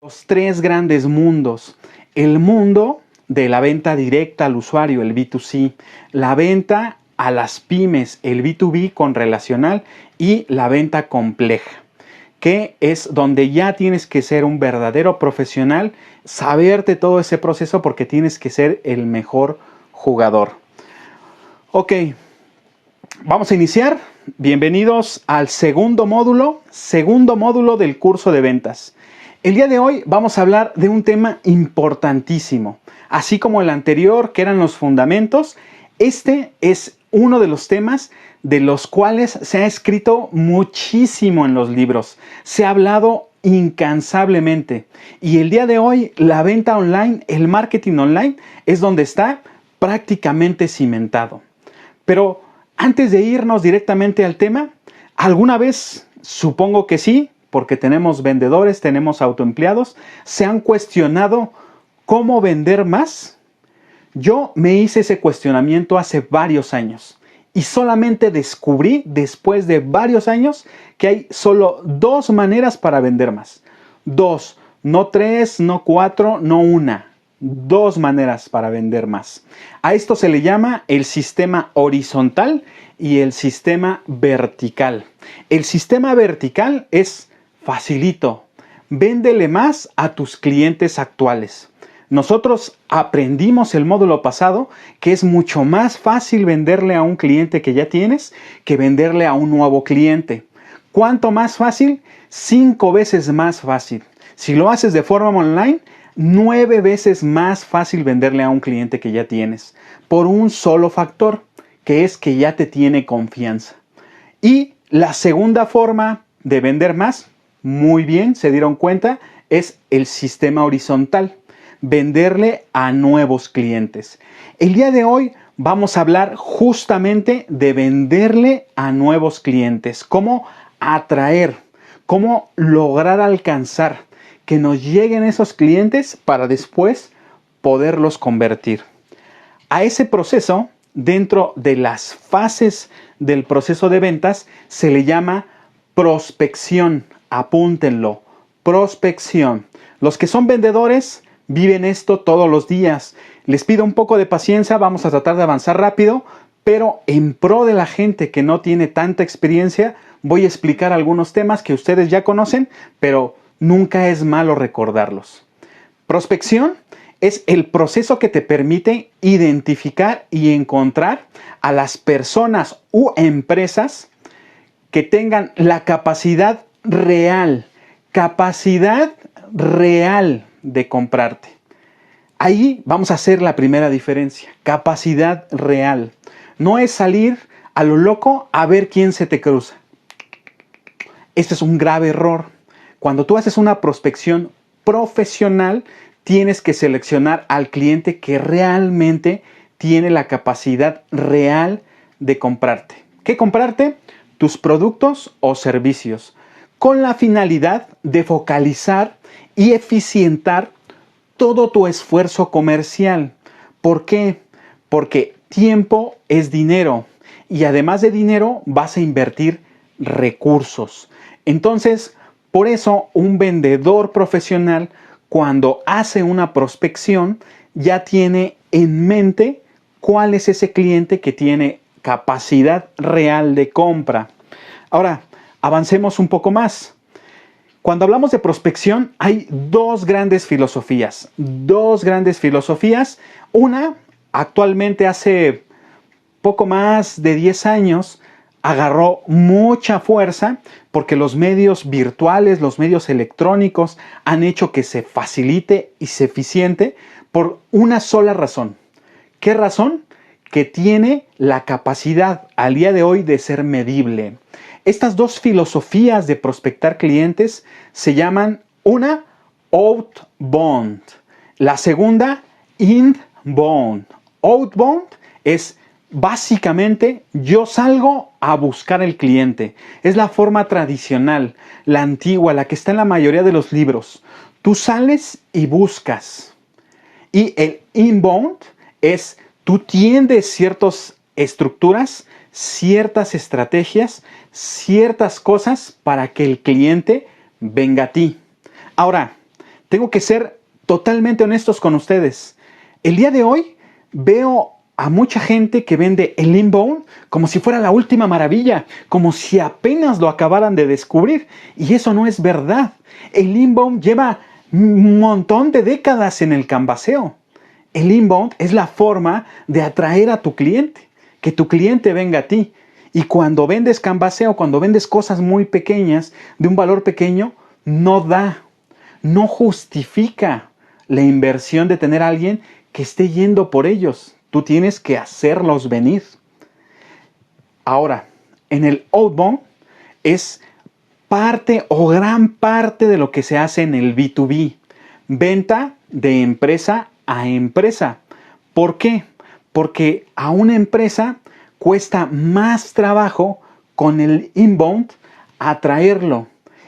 Los tres grandes mundos. El mundo de la venta directa al usuario, el B2C, la venta a las pymes, el B2B con relacional, y la venta compleja, que es donde ya tienes que ser un verdadero profesional, saberte todo ese proceso porque tienes que ser el mejor jugador. Ok, vamos a iniciar. Bienvenidos al segundo módulo del curso de ventas. El día de hoy vamos a hablar de un tema importantísimo. Así como el anterior, que eran los fundamentos, este es uno de los temas de los cuales se ha escrito muchísimo en los libros. Se ha hablado incansablemente. Y el día de hoy, la venta online, el marketing online, es donde está prácticamente cimentado. Pero antes de irnos directamente al tema, ¿alguna vez, supongo que sí, porque tenemos vendedores, tenemos autoempleados, se han cuestionado cómo vender más? Yo me hice ese cuestionamiento hace varios años y solamente descubrí después de varios años que hay solo dos maneras para vender más. Dos, no tres, no cuatro, no una. Dos maneras para vender más. A esto se le llama el sistema horizontal y el sistema vertical. El sistema vertical es facilito. Véndele más a tus clientes actuales. Nosotros aprendimos el módulo pasado que es mucho más fácil venderle a un cliente que ya tienes que venderle a un nuevo cliente. ¿Cuánto más fácil? 5 veces más fácil. Si lo haces de forma online, 9 veces más fácil venderle a un cliente que ya tienes, por un solo factor, que es que ya te tiene confianza. Y la segunda forma de vender más, muy bien, se dieron cuenta, es el sistema horizontal, venderle a nuevos clientes. El día de hoy vamos a hablar justamente de venderle a nuevos clientes, cómo atraer, cómo lograr alcanzar que nos lleguen esos clientes para después poderlos convertir. A ese proceso, dentro de las fases del proceso de ventas, se le llama prospección. Apúntenlo, prospección. Los que son vendedores viven esto todos los días. Les pido un poco de paciencia, vamos a tratar de avanzar rápido, pero en pro de la gente que no tiene tanta experiencia, voy a explicar algunos temas que ustedes ya conocen, pero nunca es malo recordarlos. Prospección es el proceso que te permite identificar y encontrar a las personas u empresas que tengan la capacidad real de comprarte. Ahí vamos a hacer la primera diferencia, capacidad real. No es salir a lo loco a ver quién se te cruza. Este es un grave error. Cuando tú haces una prospección profesional, tienes que seleccionar al cliente que realmente tiene la capacidad real de comprarte. ¿Qué comprarte? Tus productos o servicios, con la finalidad de focalizar y eficientar todo tu esfuerzo comercial. ¿Por qué? Porque tiempo es dinero y además de dinero vas a invertir recursos. Entonces, por eso un vendedor profesional, cuando hace una prospección, ya tiene en mente cuál es ese cliente que tiene capacidad real de compra. Ahora, avancemos un poco más. Cuando hablamos de prospección, hay dos grandes filosofías. Una, actualmente hace poco más de 10 años, agarró mucha fuerza porque los medios virtuales, los medios electrónicos han hecho que se facilite y se eficiente por una sola razón. ¿Qué razón? Que tiene la capacidad al día de hoy de ser medible. Estas dos filosofías de prospectar clientes se llaman una outbound, la segunda inbound. Outbound es básicamente yo salgo a buscar el cliente. Es la forma tradicional, la antigua, la que está en la mayoría de los libros. Tú sales y buscas. Y el inbound es tú tiendes ciertas estructuras, ciertas estrategias, ciertas cosas para que el cliente venga a ti. Ahora, tengo que ser totalmente honestos con ustedes. El día de hoy veo a mucha gente que vende el inbound como si fuera la última maravilla, como si apenas lo acabaran de descubrir. Y eso no es verdad. El inbound lleva un montón de décadas en el canvaseo. El inbound es la forma de atraer a tu cliente, que tu cliente venga a ti. Y cuando vendes canvaseo, cuando vendes cosas muy pequeñas, de un valor pequeño, no da, no justifica la inversión de tener a alguien que esté yendo por ellos. Tú tienes que hacerlos venir. Ahora, en el outbound es parte o gran parte de lo que se hace en el B2B. Venta de empresa a empresa. ¿Por qué? Porque a una empresa cuesta más trabajo con el inbound atraerlo.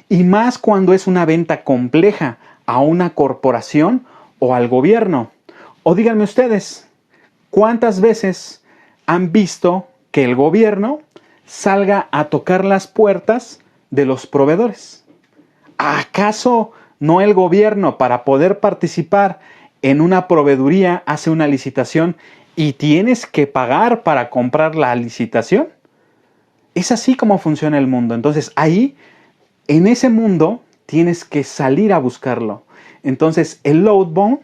Y más cuando es una venta compleja a una corporación o al gobierno. O díganme ustedes, ¿cuántas veces han visto que el gobierno salga a tocar las puertas de los proveedores? ¿Acaso no el gobierno, para poder participar en una proveeduría, hace una licitación y tienes que pagar para comprar la licitación? Es así como funciona el mundo. Entonces ahí, en ese mundo, tienes que salir a buscarlo. Entonces el outbound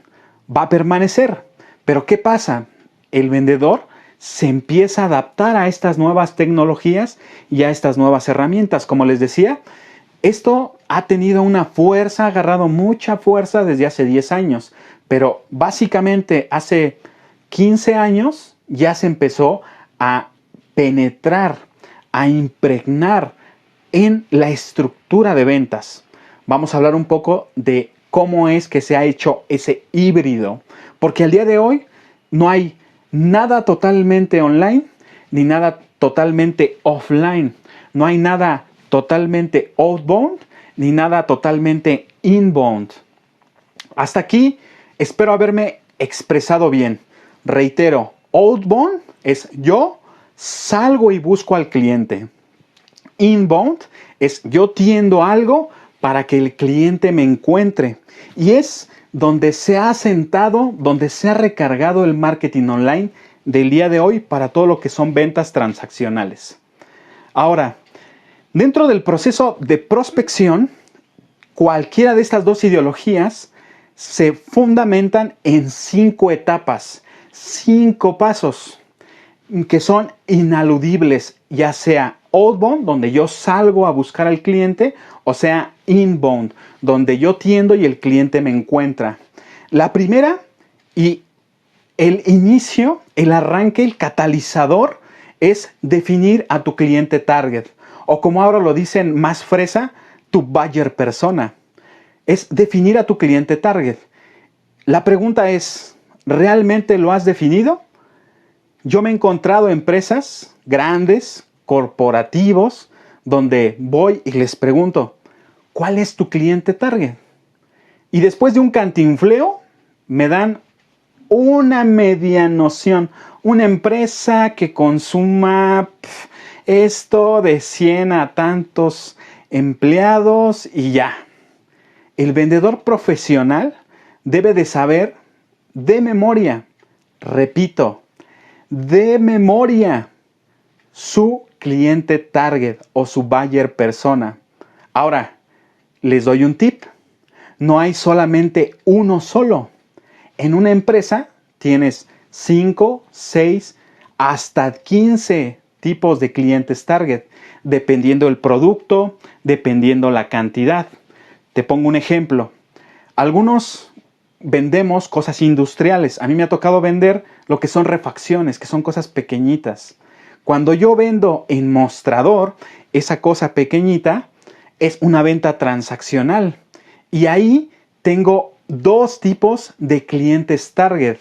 va a permanecer. Pero ¿qué pasa? El vendedor se empieza a adaptar a estas nuevas tecnologías y a estas nuevas herramientas. Como les decía, esto ha tenido una fuerza, ha agarrado mucha fuerza desde hace 10 años. Pero básicamente hace 15 años ya se empezó a penetrar, a impregnar en la estructura de ventas. Vamos a hablar un poco de cómo es que se ha hecho ese híbrido. Porque al día de hoy no hay nada totalmente online ni nada totalmente offline. No hay nada totalmente outbound ni nada totalmente inbound. Hasta aquí espero haberme expresado bien. Reitero, outbound es yo salgo y busco al cliente. Inbound es yo tiendo algo para que el cliente me encuentre. Y es donde se ha asentado, donde se ha recargado el marketing online del día de hoy para todo lo que son ventas transaccionales. Ahora, dentro del proceso de prospección, cualquiera de estas dos ideologías se fundamentan en 5 etapas, 5 pasos que son inaludibles, ya sea outbound, donde yo salgo a buscar al cliente, o sea inbound, donde yo tiendo y el cliente me encuentra. La primera y el inicio, el arranque, el catalizador es definir a tu cliente target, o como ahora lo dicen más fresa, tu buyer persona. Es definir a tu cliente target. La pregunta es, ¿realmente lo has definido? Yo me he encontrado empresas grandes, corporativos, donde voy y les pregunto, ¿cuál es tu cliente target? Y después de un cantinfleo, me dan una media noción. Una empresa que consuma esto de 100 a tantos empleados y ya. El vendedor profesional debe de saber de memoria, repito, de memoria, su cliente target o su buyer persona. Ahora, les doy un tip. No hay solamente uno solo. En una empresa tienes 5, 6, hasta 15 tipos de clientes target, dependiendo el producto, dependiendo la cantidad. Te pongo un ejemplo. Algunos vendemos cosas industriales. A mí me ha tocado vender lo que son refacciones, que son cosas pequeñitas. Cuando yo vendo en mostrador, esa cosa pequeñita es una venta transaccional. Y ahí tengo 2 tipos de clientes target.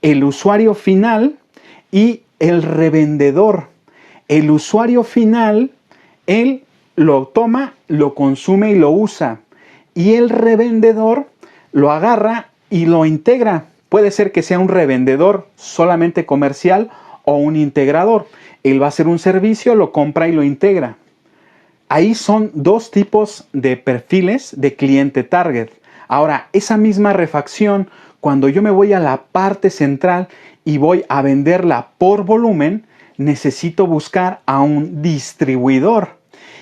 El usuario final y el revendedor. El usuario final, él lo toma, lo consume y lo usa. Y el revendedor lo agarra y lo integra. Puede ser que sea un revendedor solamente comercial o un integrador. Él va a hacer un servicio, lo compra y lo integra. Ahí son 2 tipos de perfiles de cliente target. Ahora, esa misma refacción, cuando yo me voy a la parte central y voy a venderla por volumen, necesito buscar a un distribuidor.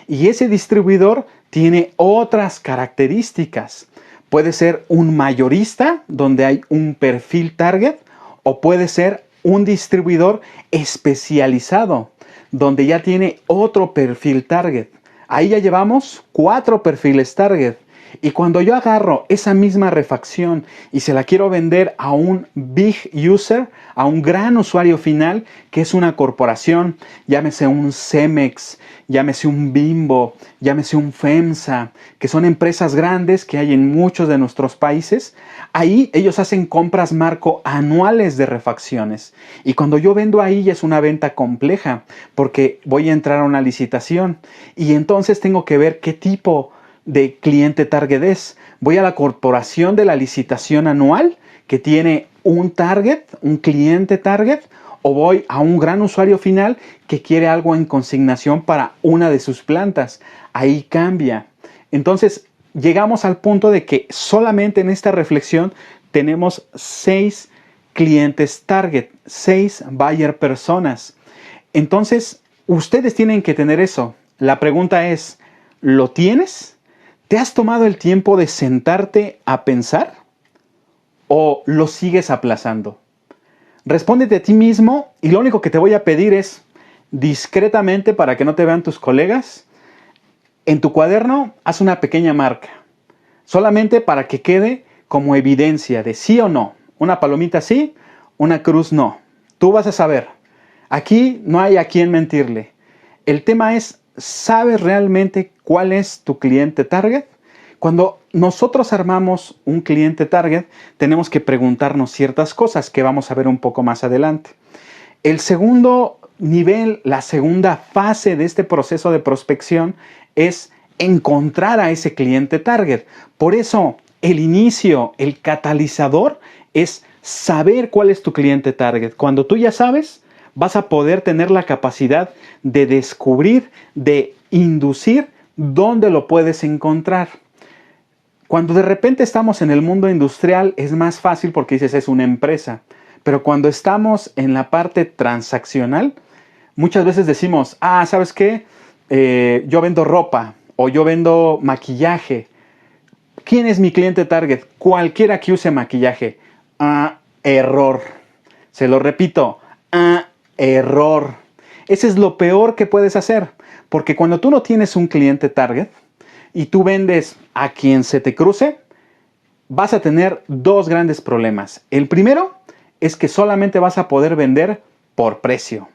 Y ese distribuidor tiene otras características. Puede ser un mayorista, donde hay un perfil target, o puede ser un distribuidor especializado, donde ya tiene otro perfil target. Ahí ya llevamos 4 perfiles target. Y cuando yo agarro esa misma refacción y se la quiero vender a un big user, a un gran usuario final, que es una corporación, llámese un Cemex, llámese un Bimbo, llámese un FEMSA, que son empresas grandes que hay en muchos de nuestros países, ahí ellos hacen compras marco anuales de refacciones. Y cuando yo vendo ahí ya es una venta compleja, porque voy a entrar a una licitación y entonces tengo que ver qué tipo de cliente target es. Voy a la corporación de la licitación anual que tiene un target, un cliente target, o voy a un gran usuario final que quiere algo en consignación para una de sus plantas. Ahí cambia. Entonces llegamos al punto de que solamente en esta reflexión tenemos 6 clientes target, 6 buyer personas. Entonces ustedes tienen que tener eso. La pregunta es, ¿lo tienes? ¿Te has tomado el tiempo de sentarte a pensar? ¿O lo sigues aplazando? Respóndete a ti mismo y lo único que te voy a pedir es, discretamente para que no te vean tus colegas, en tu cuaderno haz una pequeña marca. Solamente para que quede como evidencia de sí o no. Una palomita sí, una cruz no. Tú vas a saber. Aquí no hay a quién mentirle. El tema es, ¿sabes realmente cuál es tu cliente target? Cuando nosotros armamos un cliente target, tenemos que preguntarnos ciertas cosas que vamos a ver un poco más adelante. El segundo nivel, la segunda fase de este proceso de prospección es encontrar a ese cliente target. Por eso, el inicio, el catalizador es saber cuál es tu cliente target. Cuando tú ya sabes, vas a poder tener la capacidad de descubrir, de inducir dónde lo puedes encontrar. Cuando de repente estamos en el mundo industrial es más fácil porque dices es una empresa. Pero cuando estamos en la parte transaccional, muchas veces decimos, ¿sabes qué? Yo vendo ropa o yo vendo maquillaje. ¿Quién es mi cliente target? Cualquiera que use maquillaje. Error. Se lo repito, error. Ese es lo peor que puedes hacer. Porque cuando tú no tienes un cliente target y tú vendes a quien se te cruce, vas a tener 2 grandes problemas. El primero es que solamente vas a poder vender por precio.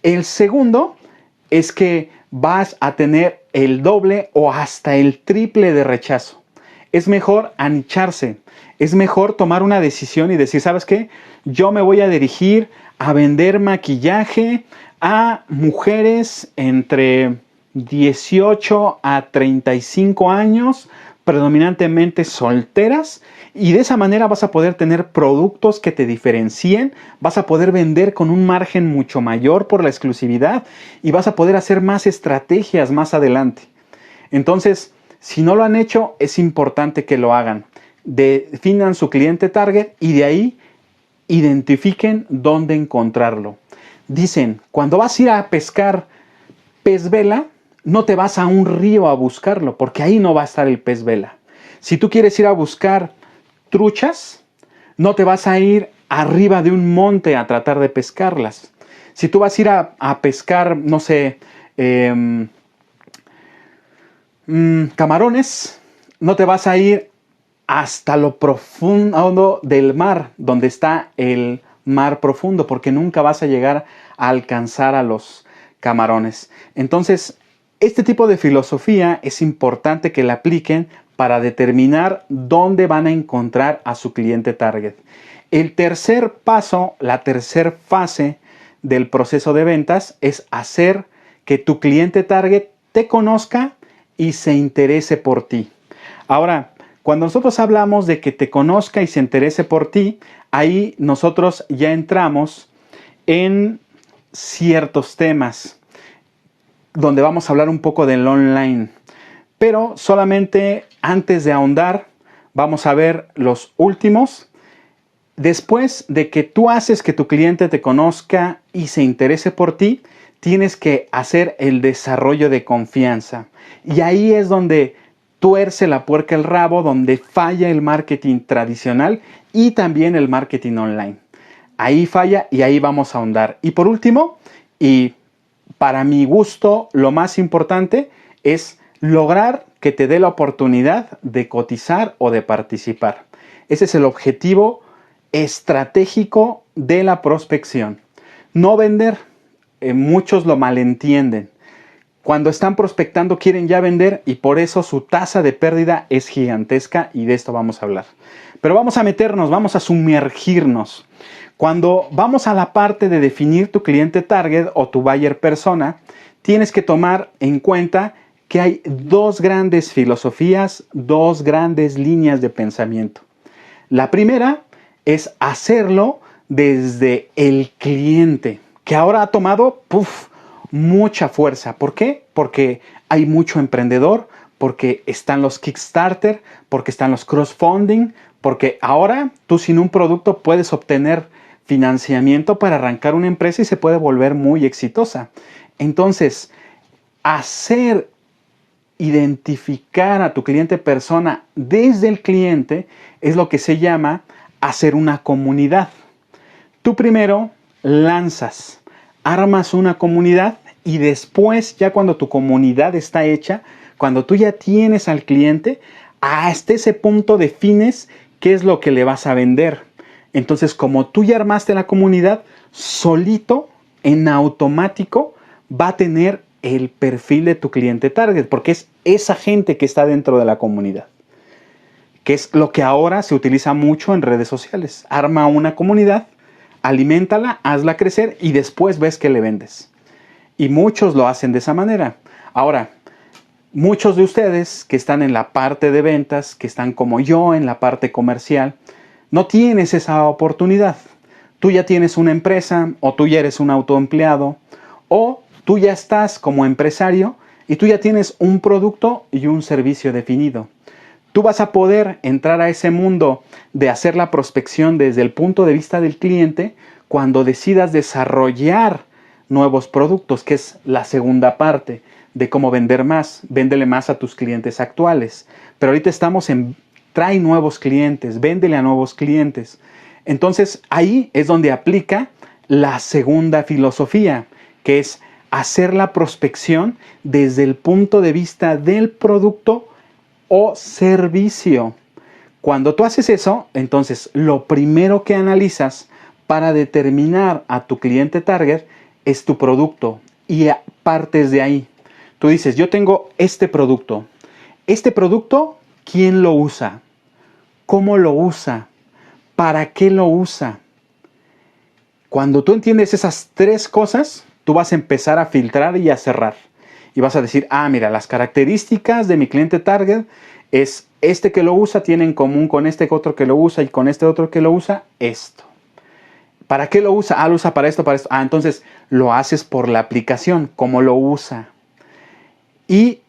El segundo es que vas a tener el doble o hasta el triple de rechazo. Es mejor anicharse, es mejor tomar una decisión y decir, ¿sabes qué? Yo me voy a dirigir a vender maquillaje a mujeres entre 18 a 35 años, predominantemente solteras, y de esa manera vas a poder tener productos que te diferencien, vas a poder vender con un margen mucho mayor por la exclusividad y vas a poder hacer más estrategias más adelante. Entonces, si no lo han hecho, es importante que lo hagan. Definan su cliente target y de ahí identifiquen dónde encontrarlo. Dicen, cuando vas a ir a pescar pez vela, no te vas a un río a buscarlo, porque ahí no va a estar el pez vela. Si tú quieres ir a buscar truchas, no te vas a ir arriba de un monte a tratar de pescarlas. Si tú vas a ir a pescar, no sé, camarones, no te vas a ir hasta lo profundo del mar, donde está el mar profundo, porque nunca vas a llegar a alcanzar a los camarones. Entonces, este tipo de filosofía es importante que la apliquen para determinar dónde van a encontrar a su cliente target. El tercer paso, la tercera fase del proceso de ventas es hacer que tu cliente target te conozca y se interese por ti. Ahora, cuando nosotros hablamos de que te conozca y se interese por ti, ahí nosotros ya entramos en ciertos temas donde vamos a hablar un poco del online. Pero solamente antes de ahondar, Vamos a ver los últimos. Después de que tú haces que tu cliente te conozca y se interese por ti, tienes que hacer el desarrollo de confianza. Y ahí es donde tuerce la puerca el rabo, donde falla el marketing tradicional y también el marketing online. Ahí falla y ahí vamos a ahondar. Y por último, y para mi gusto, lo más importante es lograr que te dé la oportunidad de cotizar o de participar. Ese es el objetivo estratégico de la prospección. No vender, muchos lo malentienden. Cuando están prospectando quieren ya vender y por eso su tasa de pérdida es gigantesca y de esto vamos a hablar. Pero vamos a meternos, vamos a sumergirnos. Cuando vamos a la parte de definir tu cliente target o tu buyer persona, tienes que tomar en cuenta que hay dos grandes filosofías, dos grandes líneas de pensamiento. La primera es hacerlo desde el cliente, que ahora ha tomado mucha fuerza. ¿Por qué? Porque hay mucho emprendedor, porque están los Kickstarter, porque están los crowdfunding, porque ahora tú sin un producto puedes obtener financiamiento para arrancar una empresa y se puede volver muy exitosa. Entonces, identificar a tu cliente persona desde el cliente es lo que se llama hacer una comunidad. Tú primero lanzas, armas una comunidad y después ya cuando tu comunidad está hecha, cuando tú ya tienes al cliente, hasta ese punto defines qué es lo que le vas a vender. Entonces, como tú ya armaste la comunidad, solito, en automático, va a tener el perfil de tu cliente target, porque es esa gente que está dentro de la comunidad, que es lo que ahora se utiliza mucho en redes sociales. Arma una comunidad, aliméntala, hazla crecer y después ves que le vendes. Y muchos lo hacen de esa manera. Ahora, muchos de ustedes que están en la parte de ventas, que están como yo en la parte comercial, no tienes esa oportunidad. Tú ya tienes una empresa o tú ya eres un autoempleado o tú ya estás como empresario y tú ya tienes un producto y un servicio definido. Tú vas a poder entrar a ese mundo de hacer la prospección desde el punto de vista del cliente cuando decidas desarrollar nuevos productos, que es la segunda parte de cómo vender más. Véndele más a tus clientes actuales. Pero ahorita estamos en trae nuevos clientes, véndele a nuevos clientes. Entonces ahí es donde aplica la segunda filosofía, que es hacer la prospección desde el punto de vista del producto o servicio. Cuando tú haces eso, entonces lo primero que analizas para determinar a tu cliente target es tu producto y partes de ahí. Tú dices, yo tengo este producto. Este producto, ¿quién lo usa? ¿Cómo lo usa? ¿Para qué lo usa? Cuando tú entiendes esas tres cosas, tú vas a empezar a filtrar y a cerrar. Y vas a decir, mira, las características de mi cliente target es este que lo usa, tiene en común con este otro que lo usa y con este otro que lo usa, esto. ¿Para qué lo usa? Lo usa para esto, para esto. Entonces lo haces por la aplicación, cómo lo usa. Y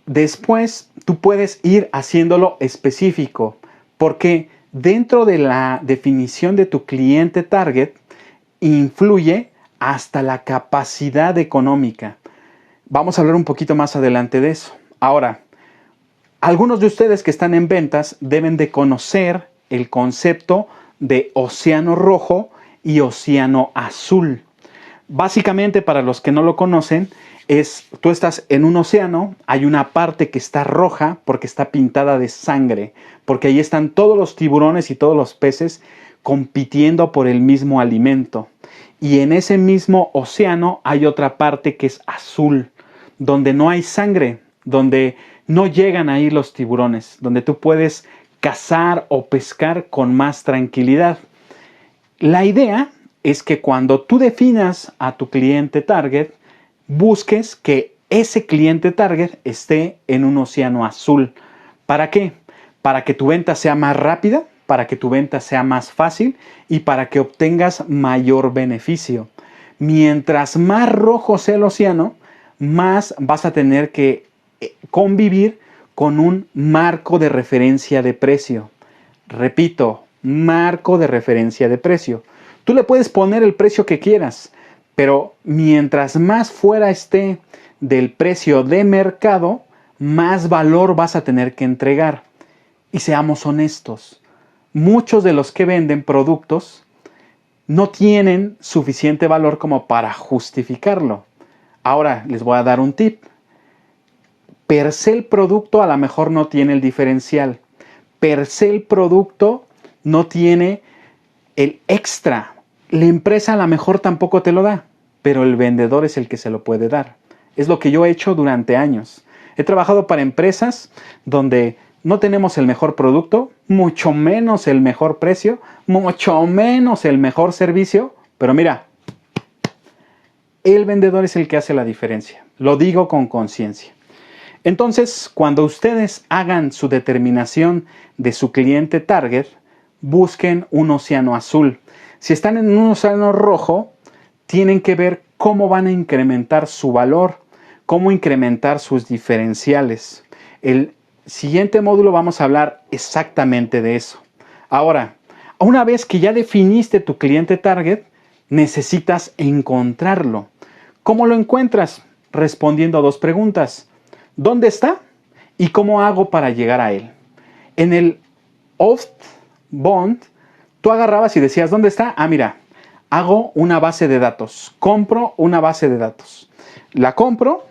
después tú puedes ir haciéndolo específico, porque dentro de la definición de tu cliente target influye hasta la capacidad económica. Vamos a hablar un poquito más adelante de eso. Ahora, algunos de ustedes que están en ventas deben de conocer el concepto de océano rojo y océano azul. Básicamente, para los que no lo conocen, tú estás en un océano, hay una parte que está roja porque está pintada de sangre, porque ahí están todos los tiburones y todos los peces compitiendo por el mismo alimento. Y en ese mismo océano hay otra parte que es azul, donde no hay sangre, donde no llegan ahí los tiburones, donde tú puedes cazar o pescar con más tranquilidad. La idea es que cuando tú definas a tu cliente target, busques que ese cliente target esté en un océano azul. ¿Para qué? Para que tu venta sea más rápida, para que tu venta sea más fácil y para que obtengas mayor beneficio. Mientras más rojo sea el océano, más vas a tener que convivir con un marco de referencia de precio. Repito, marco de referencia de precio. Tú le puedes poner el precio que quieras, pero mientras más fuera esté del precio de mercado, más valor vas a tener que entregar. Y seamos honestos, muchos de los que venden productos no tienen suficiente valor como para justificarlo. Ahora les voy a dar un tip. Per se el producto a lo mejor no tiene el diferencial. Per se el producto no tiene el extra. La empresa a lo mejor tampoco te lo da, pero el vendedor es el que se lo puede dar. Es lo que yo he hecho durante años. He trabajado para empresas donde no tenemos el mejor producto, mucho menos el mejor precio, mucho menos el mejor servicio, pero mira, el vendedor es el que hace la diferencia. Lo digo con conciencia. Entonces, cuando ustedes hagan su determinación de su cliente target, busquen un océano azul. Si están en un océano rojo, tienen que ver cómo van a incrementar su valor, cómo incrementar sus diferenciales. El siguiente módulo vamos a hablar exactamente de eso. Ahora, una vez que ya definiste tu cliente target, necesitas encontrarlo. ¿Cómo lo encuentras? Respondiendo a dos preguntas. ¿Dónde está? ¿Y cómo hago para llegar a él? En el Outbound, tú agarrabas y decías, ¿dónde está? Ah, mira, hago una base de datos. Compro una base de datos. La compro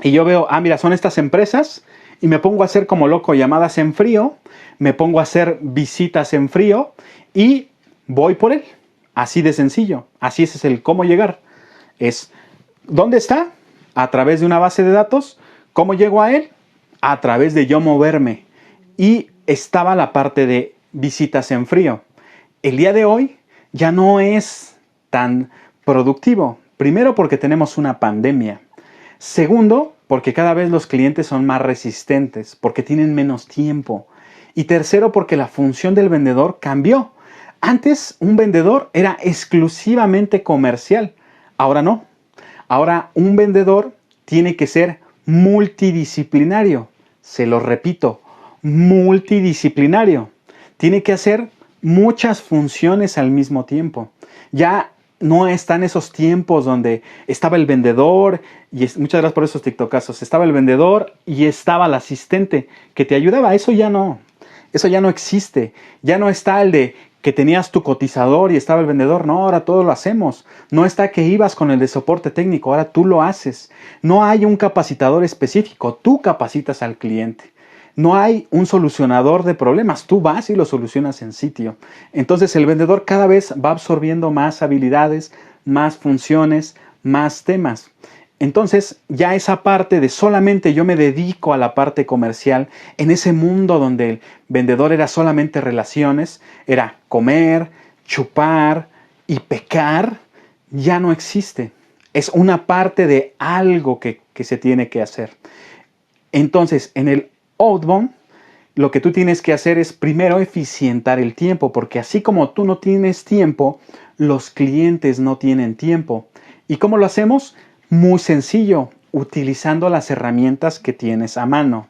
y yo veo, ah, mira, son estas empresas y me pongo a hacer como loco llamadas en frío, me pongo a hacer visitas en frío y voy por él. Así de sencillo. Así es el cómo llegar. Es, ¿dónde está? A través de una base de datos. ¿Cómo llego a él? A través de yo moverme. Y estaba la parte de visitas en frío. El día de hoy ya no es tan productivo. Primero porque tenemos una pandemia. Segundo, porque cada vez los clientes son más resistentes, porque tienen menos tiempo. Y tercero, porque la función del vendedor cambió. Antes un vendedor era exclusivamente comercial. Ahora no. Ahora un vendedor tiene que ser multidisciplinario. Se lo repito, multidisciplinario. Tiene que hacer muchas funciones al mismo tiempo. Ya no están esos tiempos donde estaba el vendedor, y muchas gracias por esos tiktokazos, estaba el vendedor y estaba el asistente que te ayudaba. Eso ya no existe. Ya no está el de que tenías tu cotizador y estaba el vendedor. No, ahora todo lo hacemos. No está que ibas con el de soporte técnico, ahora tú lo haces. No hay un capacitador específico, tú capacitas al cliente. No hay un solucionador de problemas, tú vas y lo solucionas en sitio. Entonces el vendedor cada vez va absorbiendo más habilidades, más funciones, más temas. Entonces ya esa parte de solamente yo me dedico a la parte comercial, en ese mundo donde el vendedor era solamente relaciones, era comer, chupar y pecar, ya no existe. Es una parte de algo que se tiene que hacer. Entonces en el Outbound, lo que tú tienes que hacer es primero eficientar el tiempo, porque así como tú no tienes tiempo, los clientes no tienen tiempo. ¿Y cómo lo hacemos? Muy sencillo, utilizando las herramientas que tienes a mano.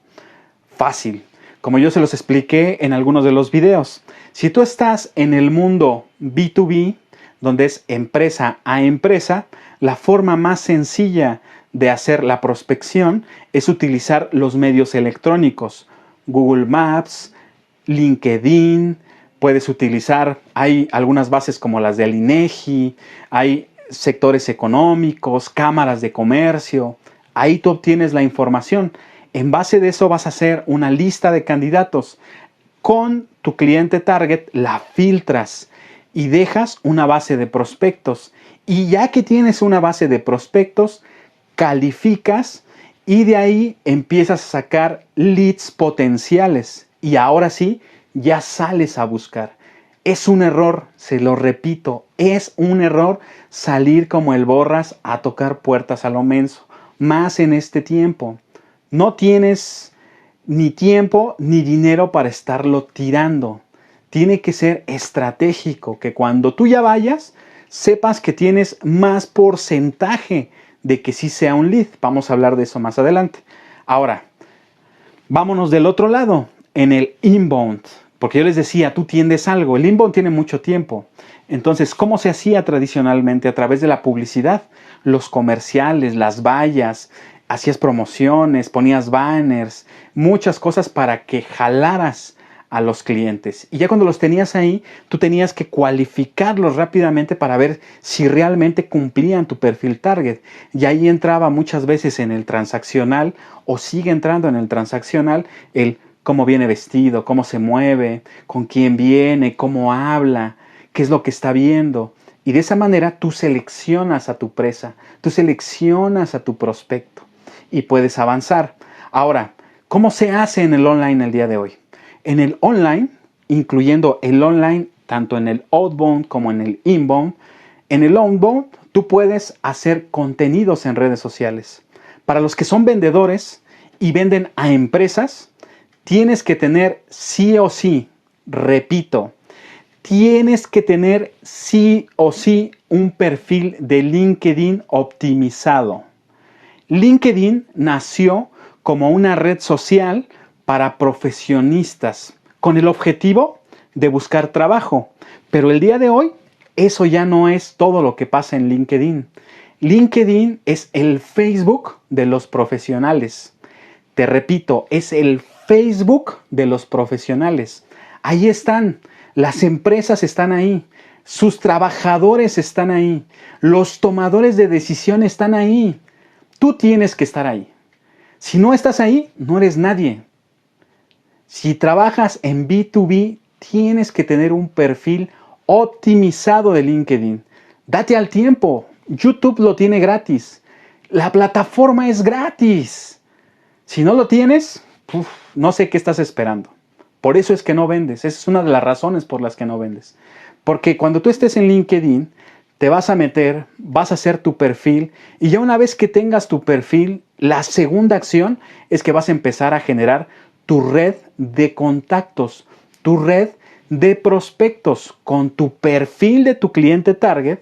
Fácil, como yo se los expliqué en algunos de los videos. Si tú estás en el mundo B2B, donde es empresa a empresa, la forma más sencilla de hacer la prospección es utilizar los medios electrónicos. Google Maps, LinkedIn, puedes utilizar, hay algunas bases como las del INEGI, hay sectores económicos, cámaras de comercio, ahí tú obtienes la información. En base de eso vas a hacer una lista de candidatos. Con tu cliente target la filtras y dejas una base de prospectos. Y ya que tienes una base de prospectos, calificas y de ahí empiezas a sacar leads potenciales. Y ahora sí, ya sales a buscar. Es un error, se lo repito, es un error salir como el borras a tocar puertas a lo menso. Más en este tiempo. No tienes ni tiempo ni dinero para estarlo tirando. Tiene que ser estratégico, que cuando tú ya vayas, sepas que tienes más porcentaje de que sí sea un lead. Vamos a hablar de eso más adelante. Ahora, Vámonos del otro lado, en el inbound. Porque yo les decía, tú tiendes algo. El inbound tiene mucho tiempo. Entonces, ¿cómo se hacía tradicionalmente? A través de la publicidad. Los comerciales, las vallas, hacías promociones, ponías banners, muchas cosas para que jalaras a los clientes. Y ya cuando los tenías ahí, tú tenías que cualificarlos rápidamente para ver si realmente cumplían tu perfil target. Y ahí entraba muchas veces en el transaccional, o sigue entrando en el transaccional, el cómo viene vestido, cómo se mueve, con quién viene, cómo habla, qué es lo que está viendo. Y de esa manera tú seleccionas a tu presa, tú seleccionas a tu prospecto y puedes avanzar. Ahora, ¿cómo se hace en el online el día de hoy? En el online, incluyendo el online tanto en el outbound como en el inbound, en el outbound tú puedes hacer contenidos en redes sociales. Para los que son vendedores y venden a empresas, tienes que tener sí o sí, repito, tienes que tener sí o sí un perfil de LinkedIn optimizado. LinkedIn nació como una red social para profesionistas con el objetivo de buscar trabajo. Pero el día de hoy, eso ya no es todo lo que pasa en LinkedIn. LinkedIn es el Facebook de los profesionales. Te repito, es el Facebook de los profesionales. Ahí están, las empresas están ahí, sus trabajadores están ahí, los tomadores de decisión están ahí. Tú tienes que estar ahí. Si no estás ahí, no eres nadie. Si trabajas en B2B, tienes que tener un perfil optimizado de LinkedIn. Date al tiempo. YouTube lo tiene gratis. La plataforma es gratis. Si no lo tienes, no sé qué estás esperando. Por eso es que no vendes. Esa es una de las razones por las que no vendes. Porque cuando tú estés en LinkedIn, te vas a meter, vas a hacer tu perfil y ya una vez que tengas tu perfil, la segunda acción es que vas a empezar a generar tu red de contactos, tu red de prospectos con tu perfil de tu cliente target,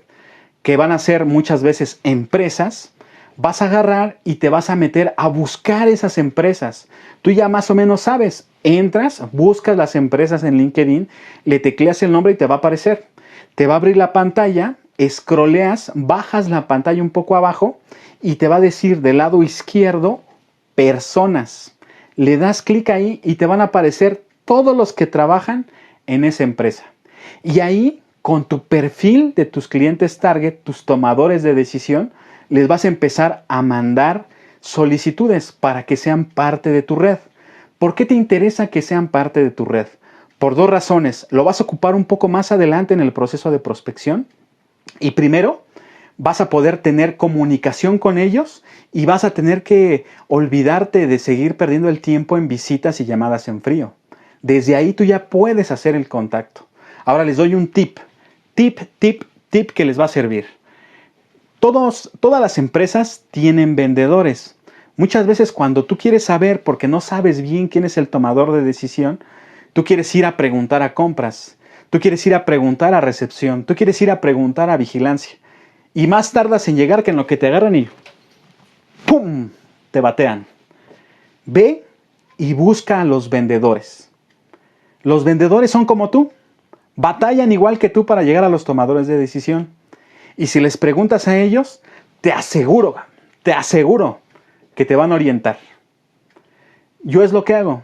que van a ser muchas veces empresas. Vas a agarrar y te vas a meter a buscar esas empresas. Tú ya más o menos sabes, entras, buscas las empresas en LinkedIn, le tecleas el nombre y te va a aparecer. Te va a abrir la pantalla, scrolleas, bajas la pantalla un poco abajo y te va a decir del lado izquierdo, personas. Le das clic ahí y te van a aparecer todos los que trabajan en esa empresa. Y ahí, con tu perfil de tus clientes target, tus tomadores de decisión, les vas a empezar a mandar solicitudes para que sean parte de tu red. ¿Por qué te interesa que sean parte de tu red? Por dos razones. Lo vas a ocupar un poco más adelante en el proceso de prospección. Y primero, vas a poder tener comunicación con ellos y vas a tener que olvidarte de seguir perdiendo el tiempo en visitas y llamadas en frío. Desde ahí tú ya puedes hacer el contacto. Ahora les doy un tip que les va a servir. Todas las empresas tienen vendedores. Muchas veces cuando tú quieres saber, porque no sabes bien quién es el tomador de decisión, tú quieres ir a preguntar a compras, tú quieres ir a preguntar a recepción, tú quieres ir a preguntar a vigilancia. Y más tardas en llegar que en lo que te agarran y ¡pum! Te batean. Ve y busca a los vendedores. Los vendedores son como tú. Batallan igual que tú para llegar a los tomadores de decisión. Y si les preguntas a ellos, te aseguro que te van a orientar. Yo es lo que hago.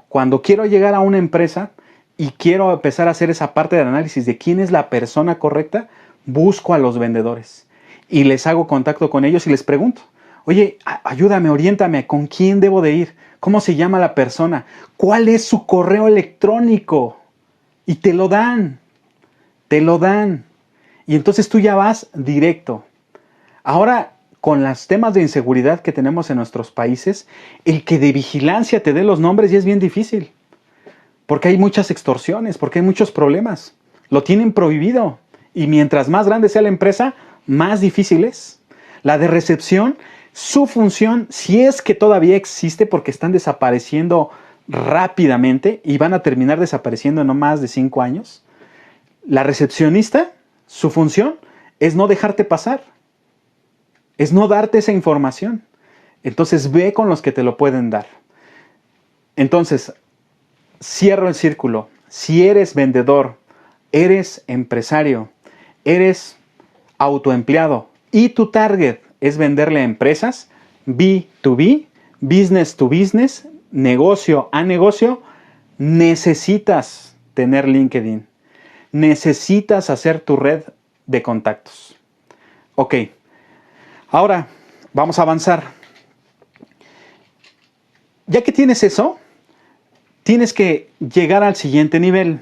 Cuando quiero llegar a una empresa y quiero empezar a hacer esa parte del análisis de quién es la persona correcta, busco a los vendedores y les hago contacto con ellos y les pregunto, oye, ayúdame, oriéntame, ¿con quién debo de ir? ¿Cómo se llama la persona? ¿Cuál es su correo electrónico? Y te lo dan. Y entonces tú ya vas directo. Ahora, con los temas de inseguridad que tenemos en nuestros países, el que de vigilancia te dé los nombres ya es bien difícil. Porque hay muchas extorsiones, porque hay muchos problemas. Lo tienen prohibido. Y mientras más grande sea la empresa, más difícil es. La de recepción, su función, si es que todavía existe, porque están desapareciendo rápidamente y van a terminar desapareciendo en no más de 5 años. La recepcionista, su función es no dejarte pasar. Es no darte esa información. Entonces ve con los que te lo pueden dar. Entonces, cierro el círculo. Si eres vendedor, eres empresario, eres autoempleado y tu target es venderle a empresas, B2B, business to business, negocio a negocio, necesitas tener LinkedIn. Necesitas hacer tu red de contactos. Ok, ahora vamos a avanzar. Ya que tienes eso, tienes que llegar al siguiente nivel.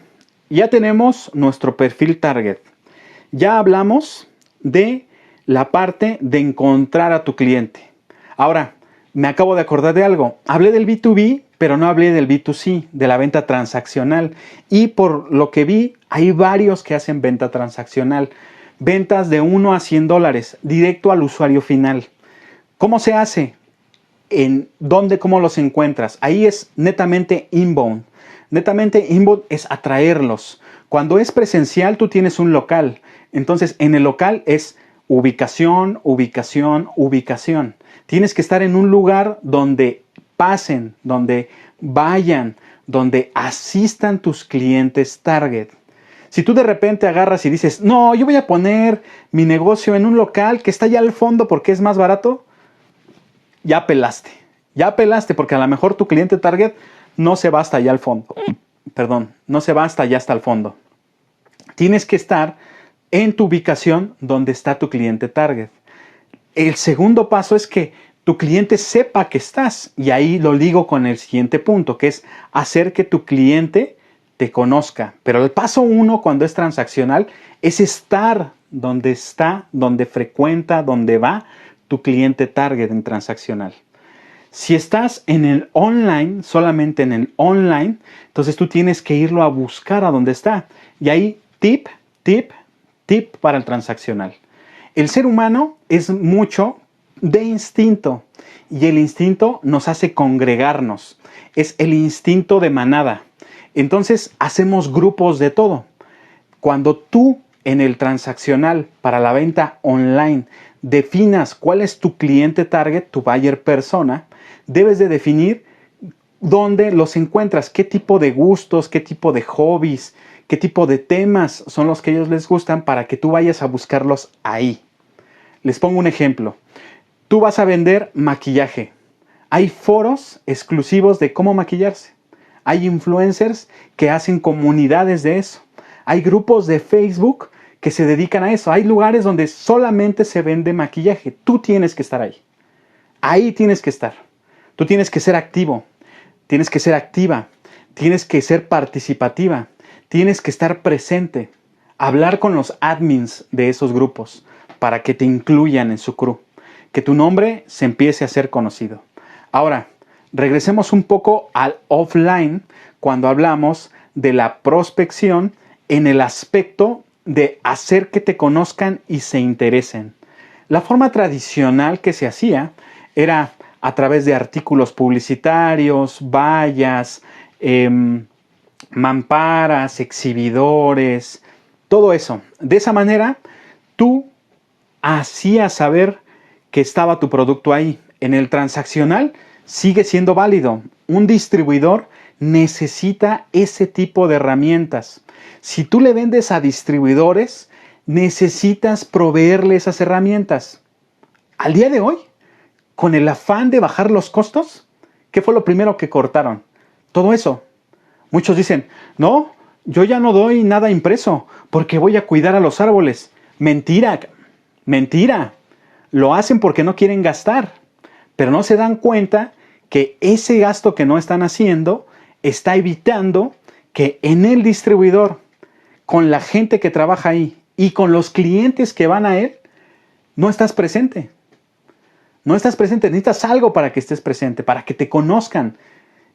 Ya tenemos nuestro perfil target. Ya hablamos de la parte de encontrar a tu cliente. Ahora, me acabo de acordar de algo. Hablé del B2B, pero no hablé del B2C, de la venta transaccional. Y por lo que vi, hay varios que hacen venta transaccional. Ventas de $1 a $100, directo al usuario final. ¿Cómo se hace? ¿En dónde, cómo los encuentras? Ahí es netamente inbound. Netamente inbound es atraerlos. Cuando es presencial, tú tienes un local. Entonces, en el local es ubicación, ubicación, ubicación. Tienes que estar en un lugar donde pasen, donde vayan, donde asistan tus clientes target. Si tú de repente agarras y dices, no, yo voy a poner mi negocio en un local que está allá al fondo porque es más barato, ya pelaste porque a lo mejor tu cliente target no se va hasta allá al fondo. Perdón, no se va hasta allá hasta el fondo. Tienes que estar en tu ubicación donde está tu cliente target. El segundo paso es que tu cliente sepa que estás, y ahí lo ligo con el siguiente punto, que es hacer que tu cliente te conozca. Pero el paso 1 cuando es transaccional es estar donde está, donde frecuenta, donde va tu cliente target en transaccional. Si estás en el online, solamente en el online, entonces tú tienes que irlo a buscar a donde está. Y ahí tip para el transaccional. El ser humano es mucho de instinto y el instinto nos hace congregarnos. Es el instinto de manada. Entonces hacemos grupos de todo. Cuando tú en el transaccional para la venta online definas cuál es tu cliente target, tu buyer persona, debes de definir dónde los encuentras, qué tipo de gustos, qué tipo de hobbies, qué tipo de temas son los que a ellos les gustan para que tú vayas a buscarlos ahí. Les pongo un ejemplo. Tú vas a vender maquillaje. Hay foros exclusivos de cómo maquillarse. Hay influencers que hacen comunidades de eso. Hay grupos de Facebook que se dedican a eso. Hay lugares donde solamente se vende maquillaje. Tú tienes que estar ahí. Ahí tienes que estar. Tú tienes que ser activo. Tienes que ser activa. Tienes que ser participativa. Tienes que estar presente. Hablar con los admins de esos grupos para que te incluyan en su crew. Que tu nombre se empiece a ser conocido. Ahora, regresemos un poco al offline cuando hablamos de la prospección en el aspecto de hacer que te conozcan y se interesen. La forma tradicional que se hacía era a través de artículos publicitarios, vallas, mamparas, exhibidores, todo eso. De esa manera, tú hacías saber que estaba tu producto ahí. En el transaccional sigue siendo válido. Un distribuidor necesita ese tipo de herramientas. Si tú le vendes a distribuidores, necesitas proveerle esas herramientas. Al día de hoy, con el afán de bajar los costos, ¿qué fue lo primero que cortaron? Todo eso. Muchos dicen, no, yo ya no doy nada impreso porque voy a cuidar a los árboles. Mentira, mentira. Lo hacen porque no quieren gastar, pero no se dan cuenta que ese gasto que no están haciendo está evitando que en el distribuidor, con la gente que trabaja ahí y con los clientes que van a él, no estás presente. No estás presente, necesitas algo para que estés presente, para que te conozcan.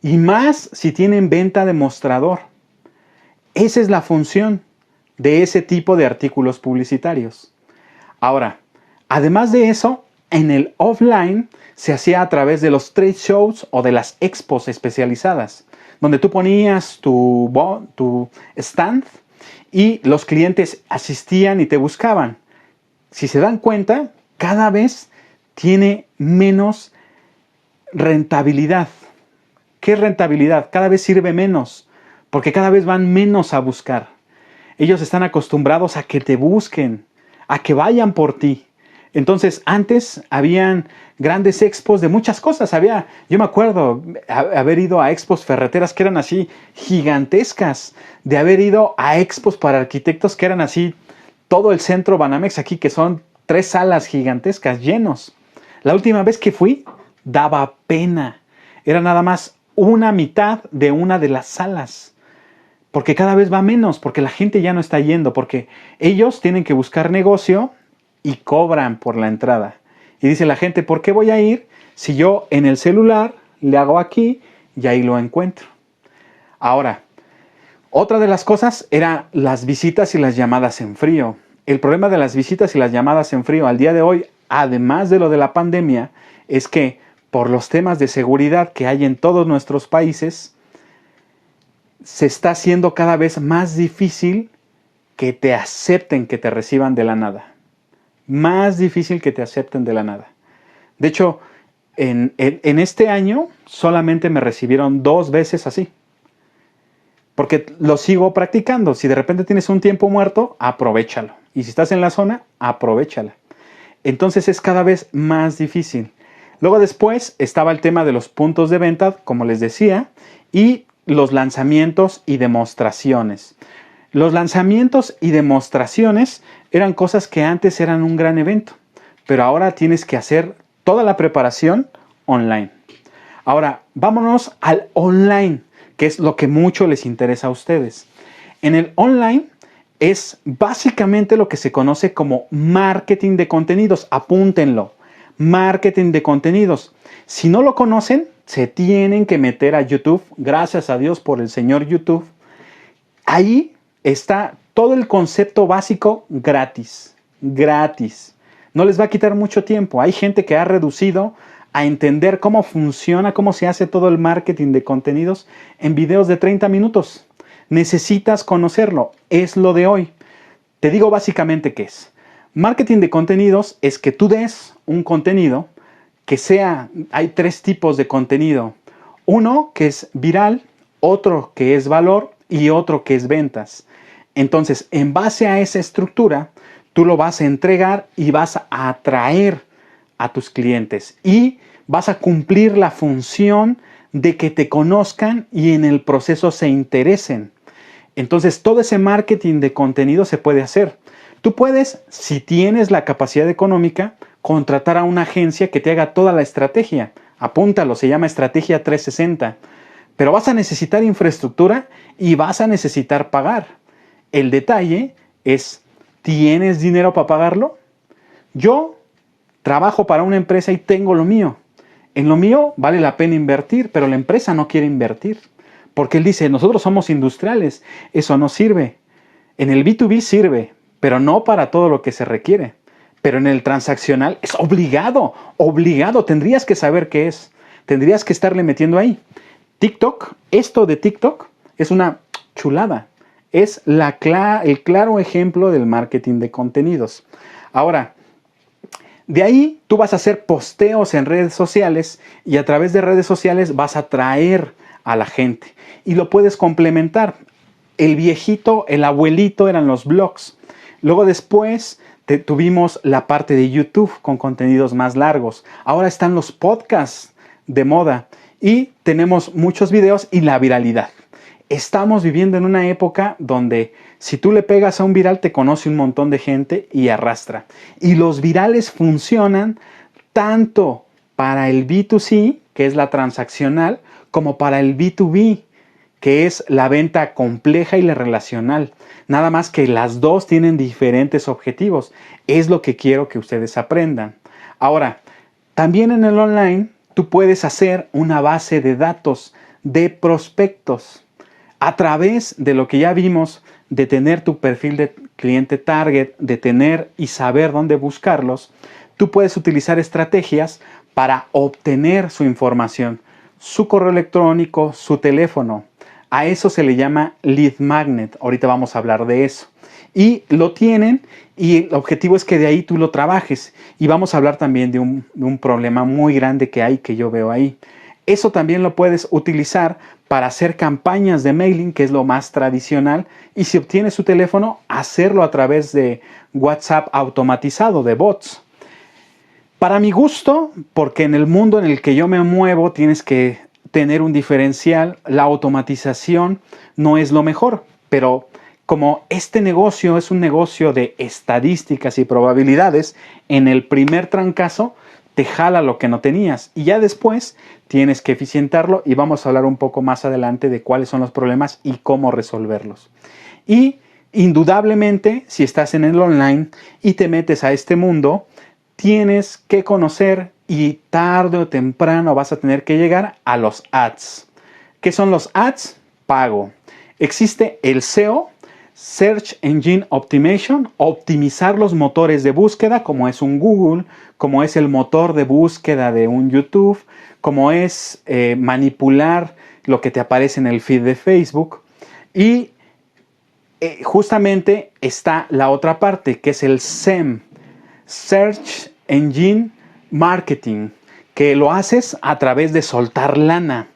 Y más si tienen venta de mostrador. Esa es la función de ese tipo de artículos publicitarios. Ahora, además de eso, en el offline se hacía a través de los trade shows o de las expos especializadas, donde tú ponías tu stand y los clientes asistían y te buscaban. Si se dan cuenta, cada vez tiene menos rentabilidad ¿Qué es rentabilidad? Cada vez sirve menos, porque cada vez van menos a buscar. Ellos están acostumbrados a que te busquen, a que vayan por ti. Entonces, antes habían grandes expos de muchas cosas. Yo me acuerdo haber ido a expos ferreteras que eran así gigantescas, de haber ido a expos para arquitectos que eran así, todo el centro Banamex aquí, que son 3 salas gigantescas, llenos. La última vez que fui, daba pena. Era nada más una mitad de una de las salas. Porque cada vez va menos, porque la gente ya no está yendo, porque ellos tienen que buscar negocio y cobran por la entrada. Y dice la gente, ¿por qué voy a ir si yo en el celular le hago aquí y ahí lo encuentro? Ahora, otra de las cosas era las visitas y las llamadas en frío. El problema de las visitas y las llamadas en frío al día de hoy, además de lo de la pandemia, es que por los temas de seguridad que hay en todos nuestros países, se está haciendo cada vez más difícil que te acepten, que te reciban de la nada. Más difícil que te acepten de la nada. De hecho, en este año solamente me recibieron 2 veces así. Porque lo sigo practicando. Si de repente tienes un tiempo muerto, aprovéchalo. Y si estás en la zona, aprovéchala. Entonces es cada vez más difícil. Luego después estaba el tema de los puntos de venta, como les decía, y los lanzamientos y demostraciones. Los lanzamientos y demostraciones eran cosas que antes eran un gran evento, pero ahora tienes que hacer toda la preparación online. Ahora, vámonos al online, que es lo que mucho les interesa a ustedes. En el online es básicamente lo que se conoce como marketing de contenidos. Apúntenlo, marketing de contenidos. Si no lo conocen, se tienen que meter a YouTube. Gracias a Dios por el señor YouTube. Ahí está todo el concepto básico gratis. Gratis. No les va a quitar mucho tiempo. Hay gente que ha reducido a entender cómo funciona, cómo se hace todo el marketing de contenidos en videos de 30 minutos. Necesitas conocerlo. Es lo de hoy. Te digo básicamente qué es. Marketing de contenidos es que tú des un contenido que sea, hay 3 tipos de contenido. Uno que es viral, otro que es valor y otro que es ventas. Entonces, en base a esa estructura, tú lo vas a entregar y vas a atraer a tus clientes y vas a cumplir la función de que te conozcan y en el proceso se interesen. Entonces, todo ese marketing de contenido se puede hacer. Tú puedes, si tienes la capacidad económica, contratar a una agencia que te haga toda la estrategia. Apúntalo, se llama Estrategia 360. Pero vas a necesitar infraestructura y vas a necesitar pagar. El detalle es, ¿tienes dinero para pagarlo? Yo trabajo para una empresa y tengo lo mío. En lo mío vale la pena invertir, pero la empresa no quiere invertir. Porque él dice, nosotros somos industriales, eso no sirve. En el B2B sirve, pero no para todo lo que se requiere. Pero en el transaccional es obligado, tendrías que saber qué es. Tendrías que estarle metiendo ahí. TikTok, esto de TikTok es una chulada. Es el claro ejemplo del marketing de contenidos. Ahora, de ahí tú vas a hacer posteos en redes sociales y a través de redes sociales vas a atraer a la gente. Y lo puedes complementar. El viejito, el abuelito eran los blogs. Luego después tuvimos la parte de YouTube con contenidos más largos. Ahora están los podcasts de moda y tenemos muchos videos y la viralidad. Estamos viviendo en una época donde si tú le pegas a un viral te conoce un montón de gente y arrastra. Y los virales funcionan tanto para el B2C, que es la transaccional, como para el B2B, que es la venta compleja y la relacional. Nada más que las dos tienen diferentes objetivos. Es lo que quiero que ustedes aprendan. Ahora, también en el online, tú puedes hacer una base de datos de prospectos. A través de lo que ya vimos, de tener tu perfil de cliente target, de tener y saber dónde buscarlos, tú puedes utilizar estrategias para obtener su información, su correo electrónico, su teléfono. A eso se le llama lead magnet. Ahorita vamos a hablar de eso. Y lo tienen y el objetivo es que de ahí tú lo trabajes. Y vamos a hablar también de un problema muy grande que hay, que yo veo ahí. Eso también lo puedes utilizar para hacer campañas de mailing, que es lo más tradicional. Y si obtienes su teléfono, hacerlo a través de WhatsApp automatizado, de bots. Para mi gusto, porque en el mundo en el que yo me muevo tienes que tener un diferencial, la automatización no es lo mejor, pero como este negocio es un negocio de estadísticas y probabilidades, en el primer trancazo te jala lo que no tenías y ya después tienes que eficientarlo y vamos a hablar un poco más adelante de cuáles son los problemas y cómo resolverlos. Y indudablemente, si estás en el online y te metes a este mundo, tienes que conocer y tarde o temprano vas a tener que llegar a los ads. ¿Qué son los ads? Pago. Existe el SEO, Search Engine Optimization, optimizar los motores de búsqueda, como es un Google, como es el motor de búsqueda de un YouTube, como es manipular lo que te aparece en el feed de Facebook. Y justamente está la otra parte, que es el SEM, Search Engine Marketing, que lo haces a través de soltar lana.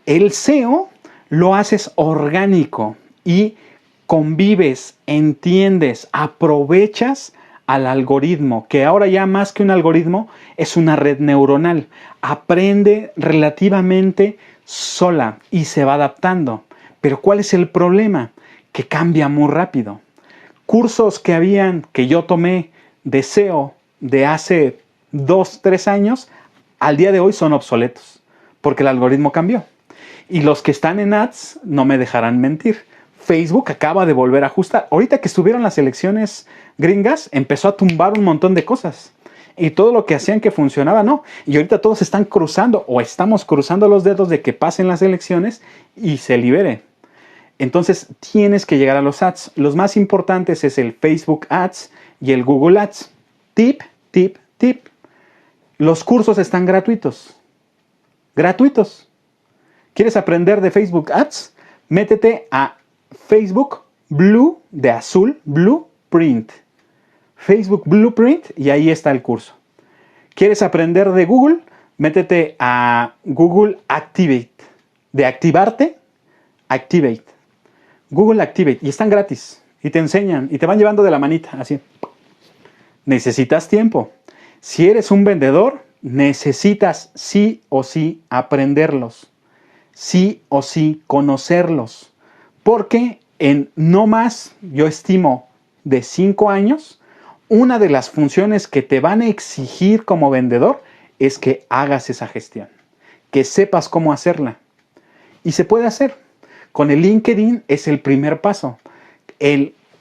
El SEO lo haces orgánico y convives, entiendes, aprovechas al algoritmo, que ahora ya más que un algoritmo es una red neuronal. Aprende relativamente sola y se va adaptando. Pero ¿cuál es el problema? Que cambia muy rápido. Cursos que yo tomé de SEO de hace 2, 3 años, al día de hoy son obsoletos, porque el algoritmo cambió. Y los que están en ads no me dejarán mentir. Facebook acaba de volver a ajustar. Ahorita que estuvieron las elecciones gringas, empezó a tumbar un montón de cosas. Y todo lo que hacían que funcionaba, no. Y ahorita todos están cruzando o estamos cruzando los dedos de que pasen las elecciones y se libere. Entonces tienes que llegar a los ads. Los más importantes es el Facebook Ads y el Google Ads. Tip, tip, tip. Los cursos están gratuitos. Gratuitos. ¿Quieres aprender de Facebook Ads? Métete a Facebook Blue, de azul, Blueprint. Facebook Blueprint y ahí está el curso. ¿Quieres aprender de Google? Métete a Google Activate. De activarte, Activate. Google Activate. Y están gratis. Y te enseñan. Y te van llevando de la manita. Así. Necesitas tiempo. Si eres un vendedor, necesitas sí o sí aprenderlos. Sí o sí conocerlos. Porque en no más, yo estimo, de 5 años, una de las funciones que te van a exigir como vendedor es que hagas esa gestión. Que sepas cómo hacerla. Y se puede hacer. Con el LinkedIn es el primer paso.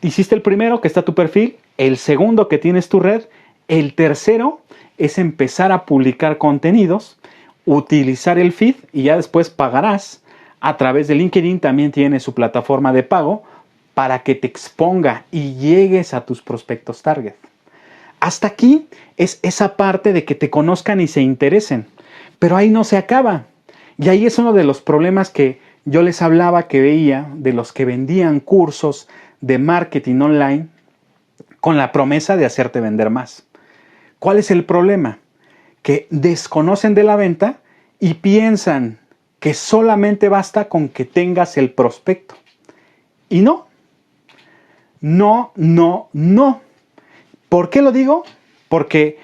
Hiciste el primero, que está tu perfil. El segundo, que tienes tu red. El tercero es empezar a publicar contenidos, utilizar el feed y ya después pagarás. A través de LinkedIn también tiene su plataforma de pago para que te exponga y llegues a tus prospectos target. Hasta aquí es esa parte de que te conozcan y se interesen. Pero ahí no se acaba. Y ahí es uno de los problemas que yo les hablaba, que veía de los que vendían cursos de marketing online con la promesa de hacerte vender más. ¿Cuál es el problema? Que desconocen de la venta y piensan que solamente basta con que tengas el prospecto. Y no. No, no, no. ¿Por qué lo digo? Porque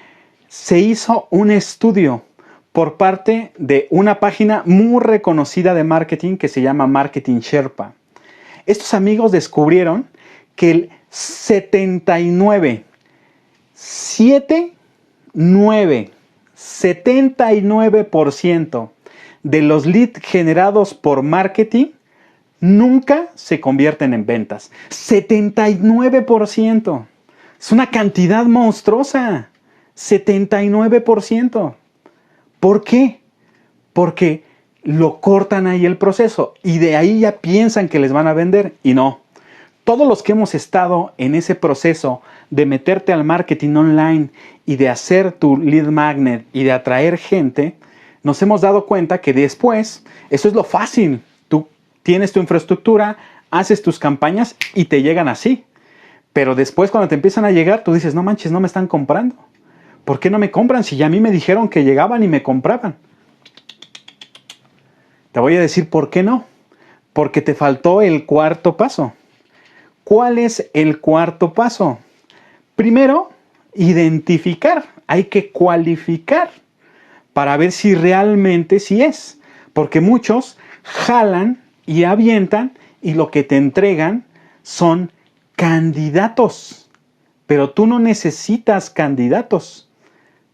se hizo un estudio por parte de una página muy reconocida de marketing que se llama Marketing Sherpa. Estos amigos descubrieron que el 79% de los leads generados por marketing nunca se convierten en ventas. 79%. Es una cantidad monstruosa. 79%. ¿Por qué? Porque lo cortan ahí el proceso y de ahí ya piensan que les van a vender y no. Todos los que hemos estado en ese proceso de meterte al marketing online y de hacer tu lead magnet y de atraer gente, nos hemos dado cuenta que después, eso es lo fácil. Tú tienes tu infraestructura, haces tus campañas y te llegan así. Pero después cuando te empiezan a llegar, tú dices, no manches, no me están comprando. ¿Por qué no me compran si ya a mí me dijeron que llegaban y me compraban? Te voy a decir por qué no. Porque te faltó el cuarto paso. ¿Cuál es el cuarto paso? Primero, identificar. Hay que cualificar para ver si realmente sí es. Porque muchos jalan y avientan y lo que te entregan son candidatos. Pero tú no necesitas candidatos.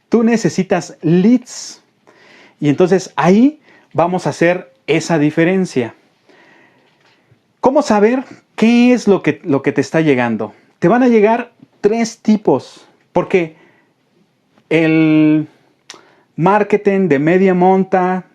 Tú necesitas leads. Y entonces ahí vamos a hacer esa diferencia. ¿Cómo saber qué es lo que te está llegando? Te van a llegar 3 tipos, porque el marketing de media monta,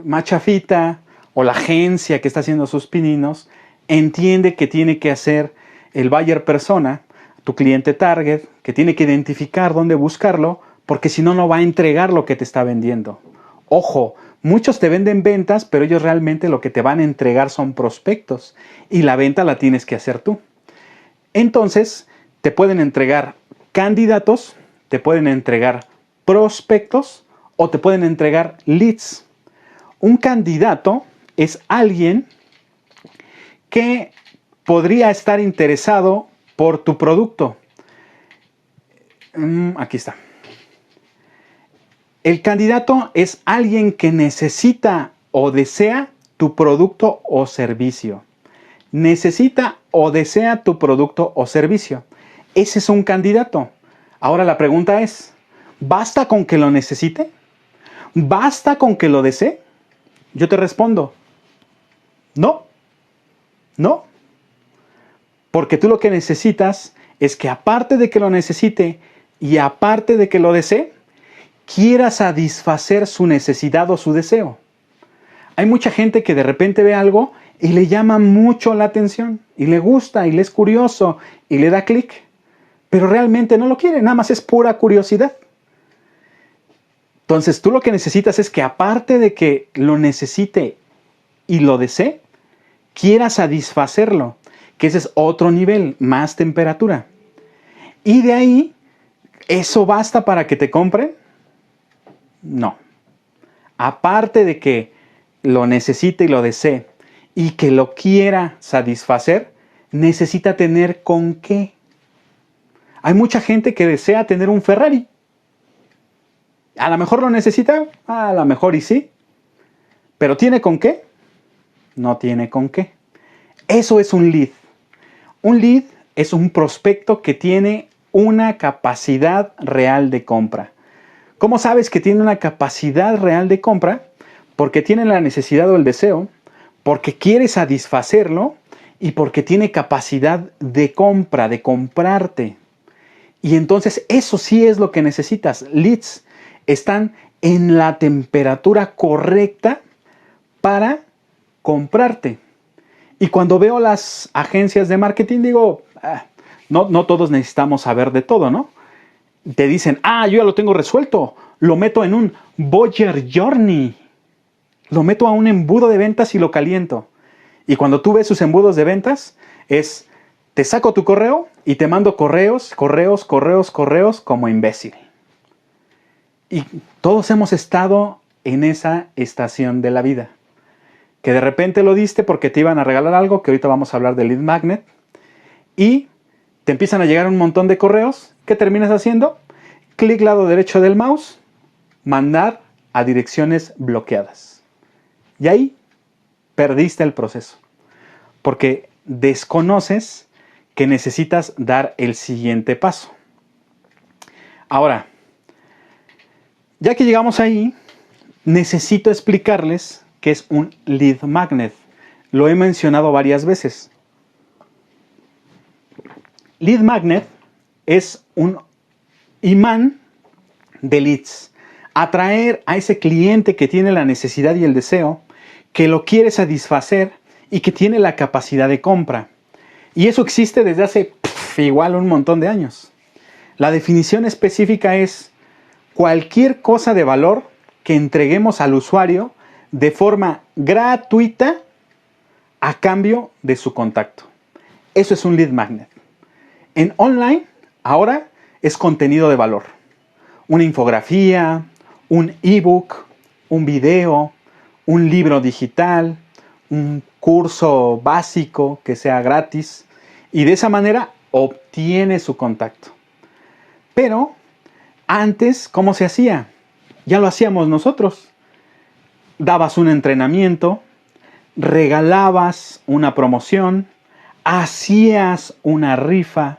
machafita, o la agencia que está haciendo sus pininos, entiende que tiene que hacer el buyer persona, tu cliente target, que tiene que identificar dónde buscarlo, porque si no, no va a entregar lo que te está vendiendo. Ojo, muchos te venden ventas, pero ellos realmente lo que te van a entregar son prospectos y la venta la tienes que hacer tú. Entonces, te pueden entregar candidatos, te pueden entregar prospectos o te pueden entregar leads. Un candidato es alguien que podría estar interesado por tu producto. Aquí está. El candidato es alguien que necesita o desea tu producto o servicio. Necesita o desea tu producto o servicio. Ese es un candidato. Ahora la pregunta es, ¿basta con que lo necesite? ¿Basta con que lo desee? Yo te respondo, no, no. Porque tú lo que necesitas es que aparte de que lo necesite y aparte de que lo desee, quiera satisfacer su necesidad o su deseo. Hay mucha gente que de repente ve algo y le llama mucho la atención, y le gusta, y le es curioso, y le da clic, pero realmente no lo quiere, nada más es pura curiosidad. Entonces tú lo que necesitas es que aparte de que lo necesite y lo desee, quiera satisfacerlo, que ese es otro nivel, más temperatura. Y de ahí, ¿eso basta para que te compren? No. Aparte de que lo necesite y lo desee y que lo quiera satisfacer, necesita tener con qué. Hay mucha gente que desea tener un Ferrari. A lo mejor lo necesita, a lo mejor y sí. Pero ¿tiene con qué? No tiene con qué. Eso es un lead. Un lead es un prospecto que tiene una capacidad real de compra. ¿Cómo sabes que tiene una capacidad real de compra? Porque tiene la necesidad o el deseo, porque quiere satisfacerlo y porque tiene capacidad de compra, de comprarte. Y entonces eso sí es lo que necesitas. Leads están en la temperatura correcta para comprarte. Y cuando veo las agencias de marketing digo, no todos necesitamos saber de todo, ¿no? Te dicen, yo ya lo tengo resuelto, lo meto en un Buyer Journey, lo meto a un embudo de ventas y lo caliento. Y cuando tú ves sus embudos de ventas, te saco tu correo y te mando correos como imbécil. Y todos hemos estado en esa estación de la vida, que de repente lo diste porque te iban a regalar algo, que ahorita vamos a hablar de Lead Magnet, y te empiezan a llegar un montón de correos. ¿Qué terminas haciendo? Clic lado derecho del mouse, mandar a direcciones bloqueadas. Y ahí perdiste el proceso, porque desconoces que necesitas dar el siguiente paso. Ahora, ya que llegamos ahí, necesito explicarles qué es un lead magnet. Lo he mencionado varias veces. Lead magnet es un imán de leads. Atraer a ese cliente que tiene la necesidad y el deseo, que lo quiere satisfacer y que tiene la capacidad de compra. Y eso existe desde hace igual un montón de años. La definición específica es cualquier cosa de valor que entreguemos al usuario de forma gratuita a cambio de su contacto. Eso es un lead magnet. En online, ahora es contenido de valor. Una infografía, un ebook, un video, un libro digital, un curso básico que sea gratis, y de esa manera obtiene su contacto. Pero antes, ¿cómo se hacía? Ya lo hacíamos nosotros. Dabas un entrenamiento, regalabas una promoción, hacías una rifa,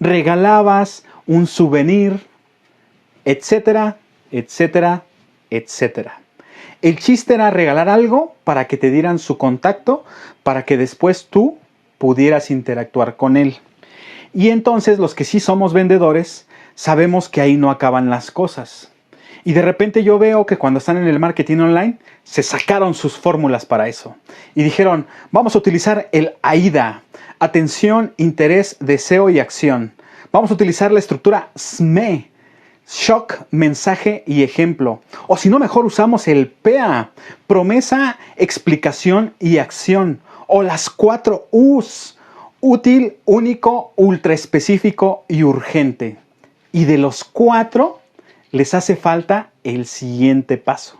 regalabas un souvenir, etcétera, etcétera, etcétera. El chiste era regalar algo para que te dieran su contacto, para que después tú pudieras interactuar con él. Y entonces los que sí somos vendedores, sabemos que ahí no acaban las cosas. Y de repente yo veo que cuando están en el marketing online, se sacaron sus fórmulas para eso. Y dijeron, vamos a utilizar el AIDA, atención, interés, deseo y acción. Vamos a utilizar la estructura SME, shock, mensaje y ejemplo. O si no, mejor usamos el PEA, promesa, explicación y acción. O las 4 U's, útil, único, ultra específico y urgente. Y de los 4, les hace falta el siguiente paso.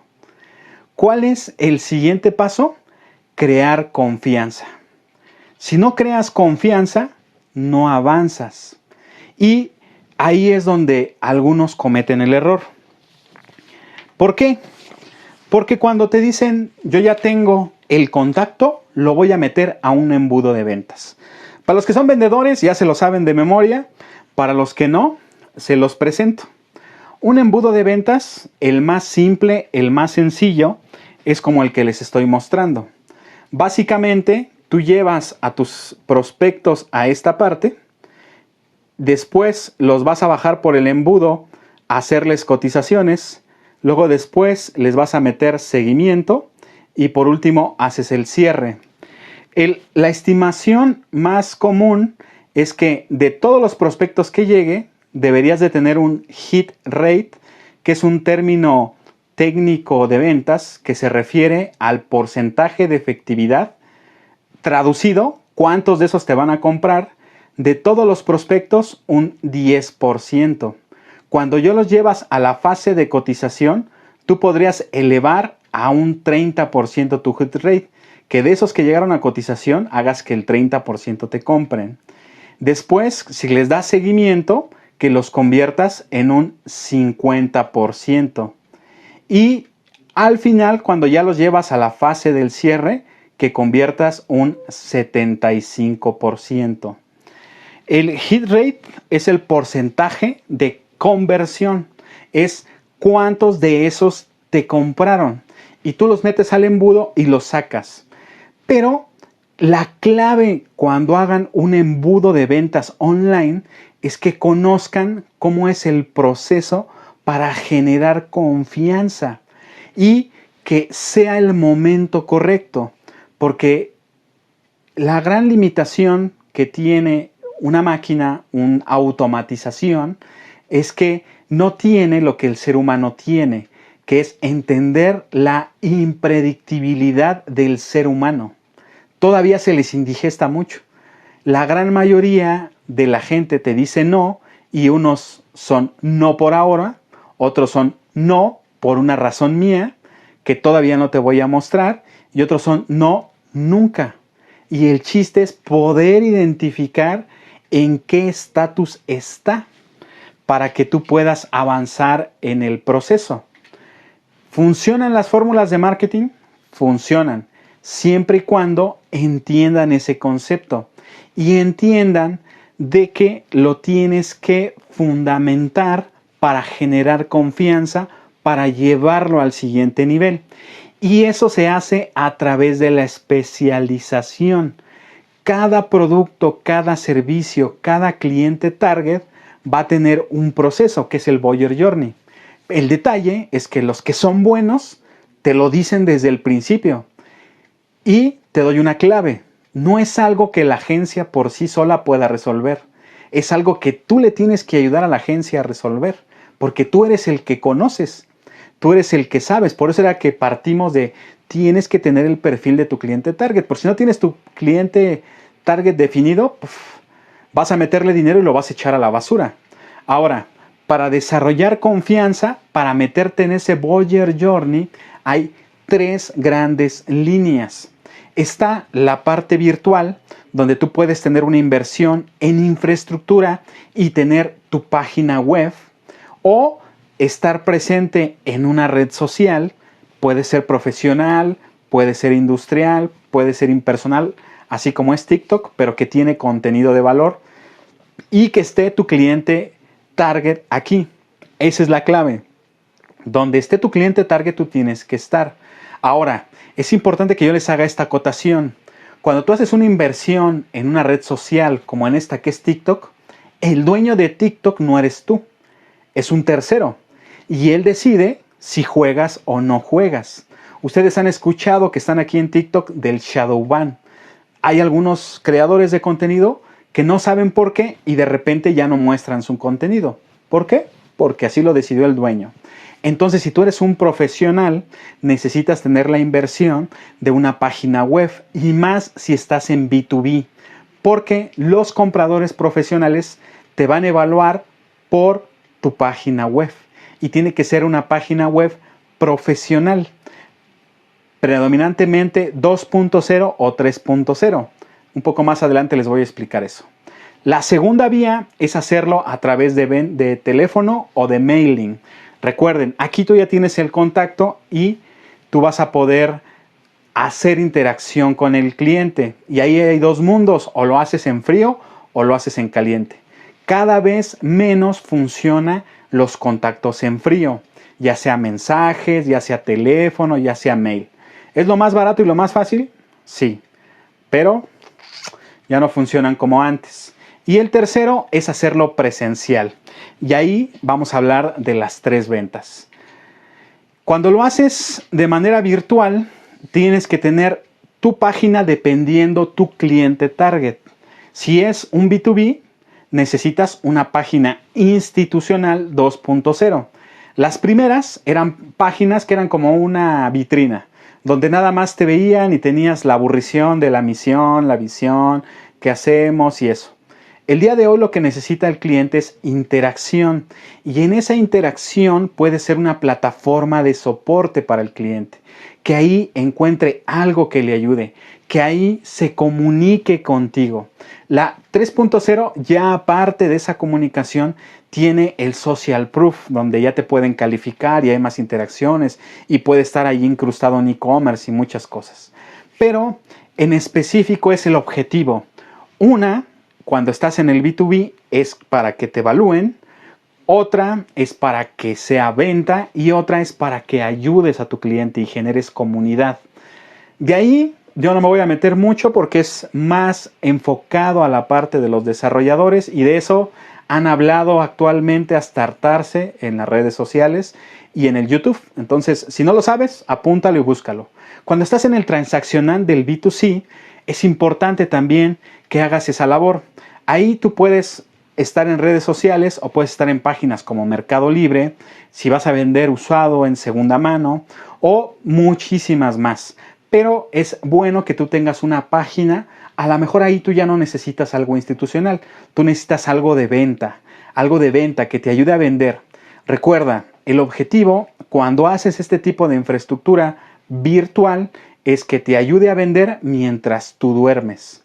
¿Cuál es el siguiente paso? Crear confianza. Si no creas confianza, no avanzas. Y ahí es donde algunos cometen el error. ¿Por qué? Porque cuando te dicen, yo ya tengo el contacto, lo voy a meter a un embudo de ventas. Para los que son vendedores, ya se lo saben de memoria. Para los que no, se los presento. Un embudo de ventas, el más simple, el más sencillo, es como el que les estoy mostrando. Básicamente, tú llevas a tus prospectos a esta parte, después los vas a bajar por el embudo, a hacerles cotizaciones, luego después les vas a meter seguimiento y por último haces el cierre. La estimación más común es que de todos los prospectos que llegue, deberías de tener un hit rate, que es un término técnico de ventas que se refiere al porcentaje de efectividad. Traducido, ¿cuántos de esos te van a comprar? De todos los prospectos, un 10%. Cuando yo los llevas a la fase de cotización, tú podrías elevar a un 30% tu hit rate, que de esos que llegaron a cotización, hagas que el 30% te compren. Después, si les das seguimiento, que los conviertas en un 50%. Y al final, cuando ya los llevas a la fase del cierre, que conviertas un 75%. El hit rate es el porcentaje de conversión. Es cuántos de esos te compraron. Y tú los metes al embudo y los sacas. Pero la clave cuando hagan un embudo de ventas online es que conozcan cómo es el proceso para generar confianza y que sea el momento correcto. Porque la gran limitación que tiene una máquina, una automatización, es que no tiene lo que el ser humano tiene, que es entender la impredictibilidad del ser humano. Todavía se les indigesta mucho. La gran mayoría de la gente te dice no, y unos son no por ahora, otros son no por una razón mía, que todavía no te voy a mostrar, y otros son no nunca. Y el chiste es poder identificar en qué estatus está para que tú puedas avanzar en el proceso. ¿Funcionan las fórmulas de marketing? Funcionan, siempre y cuando entiendan ese concepto y entiendan de que lo tienes que fundamentar para generar confianza, para llevarlo al siguiente nivel. Y eso se hace a través de la especialización. Cada producto, cada servicio, cada cliente target va a tener un proceso que es el Buyer Journey. El detalle es que los que son buenos te lo dicen desde el principio. Y te doy una clave. No es algo que la agencia por sí sola pueda resolver. Es algo que tú le tienes que ayudar a la agencia a resolver. Porque tú eres el que conoces. Tú eres el que sabes. Por eso era que partimos de tienes que tener el perfil de tu cliente target. Por si no tienes tu cliente target definido, vas a meterle dinero y lo vas a echar a la basura. Ahora, para desarrollar confianza, para meterte en ese Buyer Journey, hay tres grandes líneas. Está la parte virtual, donde tú puedes tener una inversión en infraestructura y tener tu página web, o estar presente en una red social. Puede ser profesional, puede ser industrial, puede ser impersonal, así como es TikTok, pero que tiene contenido de valor y que esté tu cliente target aquí. Esa es la clave. Donde esté tu cliente target, tú tienes que estar. Ahora, es importante que yo les haga esta acotación. Cuando tú haces una inversión en una red social como en esta que es TikTok, el dueño de TikTok no eres tú, es un tercero. Y él decide si juegas o no juegas. Ustedes han escuchado que están aquí en TikTok del shadow ban. Hay algunos creadores de contenido que no saben por qué y de repente ya no muestran su contenido. ¿Por qué? Porque así lo decidió el dueño. Entonces, si tú eres un profesional, necesitas tener la inversión de una página web, y más si estás en B2B, porque los compradores profesionales te van a evaluar por tu página web y tiene que ser una página web profesional, predominantemente 2.0 o 3.0. Un poco más adelante les voy a explicar eso. La segunda vía es hacerlo a través de teléfono o de mailing. Recuerden, aquí tú ya tienes el contacto y tú vas a poder hacer interacción con el cliente. Y ahí hay dos mundos, o lo haces en frío o lo haces en caliente. Cada vez menos funcionan los contactos en frío, ya sea mensajes, ya sea teléfono, ya sea mail. ¿Es lo más barato y lo más fácil? Sí, pero ya no funcionan como antes. Y el tercero es hacerlo presencial. Y ahí vamos a hablar de las tres ventas. Cuando lo haces de manera virtual, tienes que tener tu página dependiendo tu cliente target. Si es un B2B, necesitas una página institucional 2.0. Las primeras eran páginas que eran como una vitrina, donde nada más te veían y tenías la aburrición de la misión, la visión, qué hacemos y eso. El día de hoy lo que necesita el cliente es interacción, y en esa interacción puede ser una plataforma de soporte para el cliente, que ahí encuentre algo que le ayude, que ahí se comunique contigo. La 3.0 ya aparte de esa comunicación tiene el social proof, donde ya te pueden calificar y hay más interacciones y puede estar ahí incrustado en e-commerce y muchas cosas. Pero en específico es el objetivo. Cuando estás en el B2B es para que te evalúen, otra es para que sea venta y otra es para que ayudes a tu cliente y generes comunidad. De ahí yo no me voy a meter mucho porque es más enfocado a la parte de los desarrolladores, y de eso han hablado actualmente hasta hartarse en las redes sociales y en el YouTube. Entonces, si no lo sabes, apúntalo y búscalo. Cuando estás en el transaccional del B2C, es importante también que hagas esa labor. Ahí tú puedes estar en redes sociales o puedes estar en páginas como Mercado Libre, si vas a vender usado en segunda mano, o muchísimas más. Pero es bueno que tú tengas una página. A lo mejor ahí tú ya no necesitas algo institucional, tú necesitas algo de venta que te ayude a vender. Recuerda, el objetivo cuando haces este tipo de infraestructura virtual es que te ayude a vender mientras tú duermes.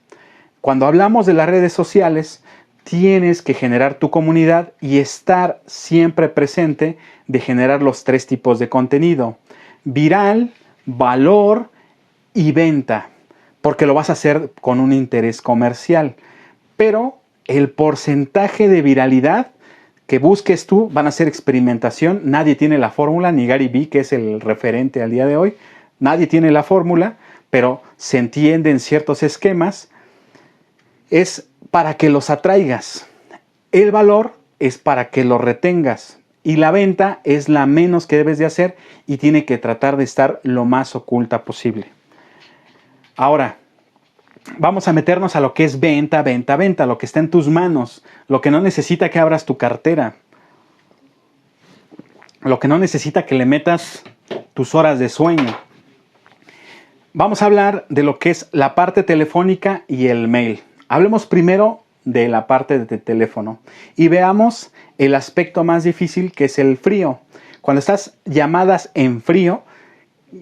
Cuando hablamos de las redes sociales, tienes que generar tu comunidad y estar siempre presente de generar los tres tipos de contenido: viral, valor y venta, porque lo vas a hacer con un interés comercial. Pero el porcentaje de viralidad que busques tú van a ser experimentación. Nadie tiene la fórmula, ni Gary Vee, que es el referente al día de hoy. Nadie tiene la fórmula, pero se entienden ciertos esquemas. Es para que los atraigas. El valor es para que los retengas. Y la venta es la menos que debes de hacer y tiene que tratar de estar lo más oculta posible. Ahora, vamos a meternos a lo que es venta, lo que está en tus manos, lo que no necesita que abras tu cartera, lo que no necesita que le metas tus horas de sueño. Vamos a hablar de lo que es la parte telefónica y el mail. Hablemos primero de la parte de teléfono y veamos el aspecto más difícil, que es el frío. Cuando estás llamadas en frío,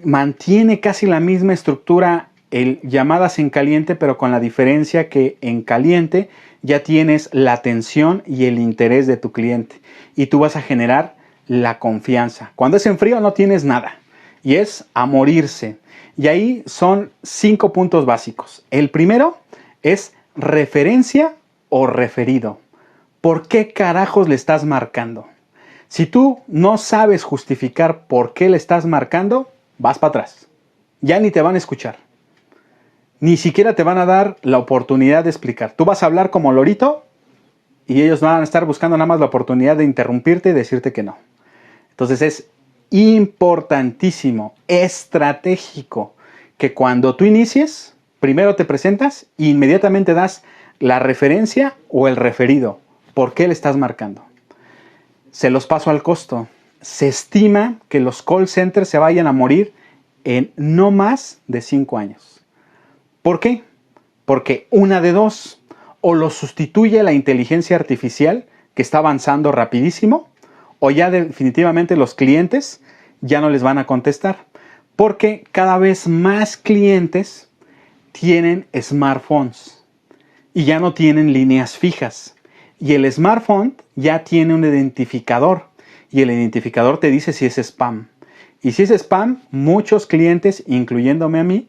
mantiene casi la misma estructura el llamadas en caliente, pero con la diferencia que en caliente ya tienes la atención y el interés de tu cliente y tú vas a generar la confianza. Cuando es en frío no tienes nada y es a morirse. Y ahí son 5 puntos básicos. El primero es referencia o referido. ¿Por qué carajos le estás marcando? Si tú no sabes justificar por qué le estás marcando, vas para atrás. Ya ni te van a escuchar. Ni siquiera te van a dar la oportunidad de explicar. Tú vas a hablar como lorito y ellos van a estar buscando nada más la oportunidad de interrumpirte y decirte que no. Entonces es importantísimo, estratégico, que cuando tú inicies, primero te presentas e inmediatamente das la referencia o el referido. ¿Por qué le estás marcando? Se los paso al costo. Se estima que los call centers se vayan a morir en no más de 5 años. ¿Por qué? Porque una de dos, o lo sustituye la inteligencia artificial, que está avanzando rapidísimo, o ya definitivamente los clientes ya no les van a contestar. Porque cada vez más clientes tienen smartphones y ya no tienen líneas fijas. Y el smartphone ya tiene un identificador y el identificador te dice si es spam. Y si es spam, muchos clientes, incluyéndome a mí,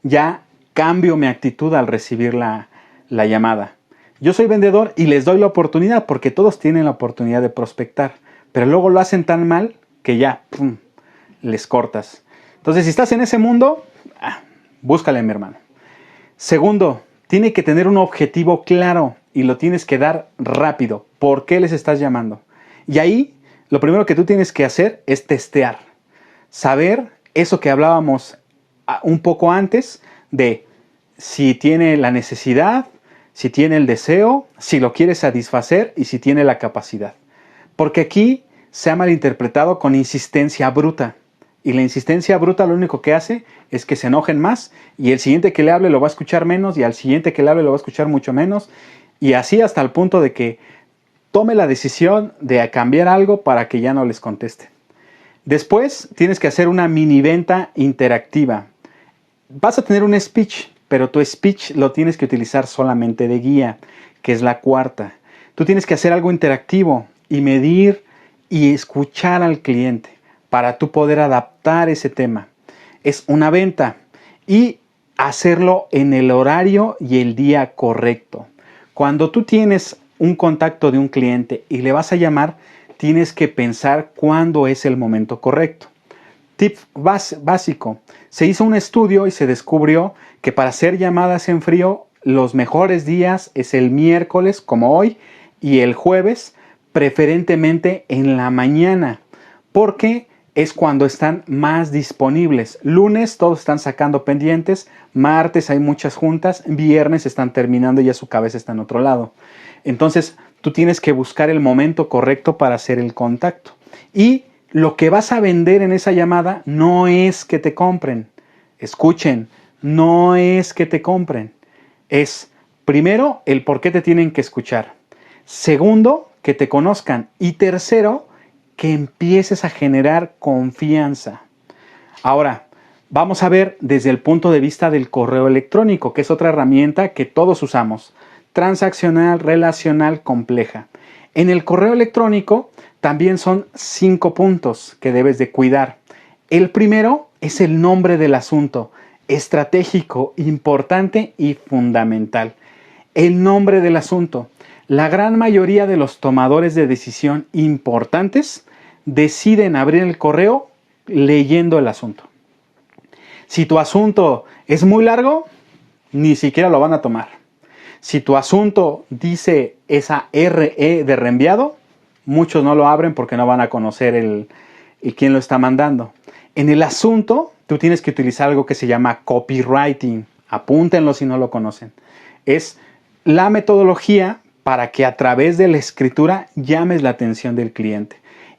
ya cambio mi actitud al recibir la llamada. Yo soy vendedor y les doy la oportunidad porque todos tienen la oportunidad de prospectar, pero luego lo hacen tan mal que ya les cortas. Entonces, si estás en ese mundo, búscale, mi hermano. Segundo, tiene que tener un objetivo claro y lo tienes que dar rápido. ¿Por qué les estás llamando? Y ahí, lo primero que tú tienes que hacer es testear. Saber eso que hablábamos un poco antes de si tiene la necesidad, si tiene el deseo, si lo quiere satisfacer y si tiene la capacidad. Porque aquí se ha malinterpretado con insistencia bruta. Y la insistencia bruta lo único que hace es que se enojen más y el siguiente que le hable lo va a escuchar menos y al siguiente que le hable lo va a escuchar mucho menos y así hasta el punto de que tome la decisión de cambiar algo para que ya no les conteste. Después tienes que hacer una mini venta interactiva. Vas a tener un speech, pero tu speech lo tienes que utilizar solamente de guía, que es la cuarta. Tú tienes que hacer algo interactivo y medir y escuchar al cliente para tú poder adaptar ese tema. Es una venta y hacerlo en el horario y el día correcto. Cuando tú tienes un contacto de un cliente y le vas a llamar, tienes que pensar cuándo es el momento correcto. Tip básico. Se hizo un estudio y se descubrió que para hacer llamadas en frío, los mejores días es el miércoles, como hoy, y el jueves, preferentemente en la mañana, porque es cuando están más disponibles. Lunes todos están sacando pendientes, martes hay muchas juntas, viernes están terminando y ya su cabeza está en otro lado. Entonces tú tienes que buscar el momento correcto para hacer el contacto. Y lo que vas a vender en esa llamada no es que te compren. Escuchen, no es que te compren. Es primero el por qué te tienen que escuchar. Segundo, que te conozcan. Y tercero, que empieces a generar confianza. Ahora, vamos a ver desde el punto de vista del correo electrónico, que es otra herramienta que todos usamos. Transaccional, relacional, compleja. En el correo electrónico también son 5 puntos que debes de cuidar. El primero es el nombre del asunto, estratégico, importante y fundamental. El nombre del asunto. La gran mayoría de los tomadores de decisión importantes deciden abrir el correo leyendo el asunto. Si tu asunto es muy largo, ni siquiera lo van a tomar. Si tu asunto dice esa RE de reenviado, muchos no lo abren porque no van a conocer el quién lo está mandando. En el asunto, tú tienes que utilizar algo que se llama copywriting. Apúntenlo si no lo conocen. Es la metodología para que a través de la escritura llames la atención del cliente.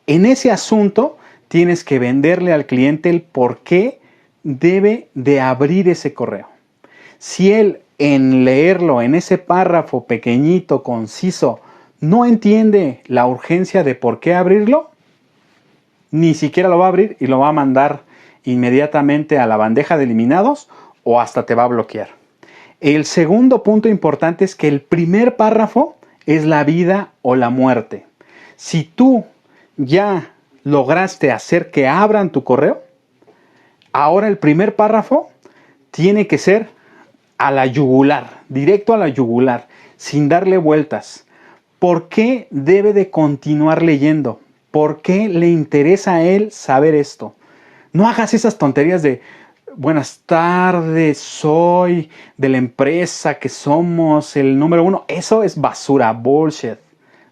En ese asunto tienes que venderle al cliente el por qué debe de abrir ese correo. Si él en leerlo en ese párrafo pequeñito, conciso, no entiende la urgencia de por qué abrirlo, ni siquiera lo va a abrir y lo va a mandar inmediatamente a la bandeja de eliminados o hasta te va a bloquear. El segundo punto importante es que el primer párrafo es la vida o la muerte. Si tú ya lograste hacer que abran tu correo, ahora el primer párrafo tiene que ser a la yugular, directo a la yugular, sin darle vueltas. ¿Por qué debe de continuar leyendo? ¿Por qué le interesa a él saber esto? No hagas esas tonterías de buenas tardes, soy de la empresa que somos el número 1. Eso es basura, bullshit.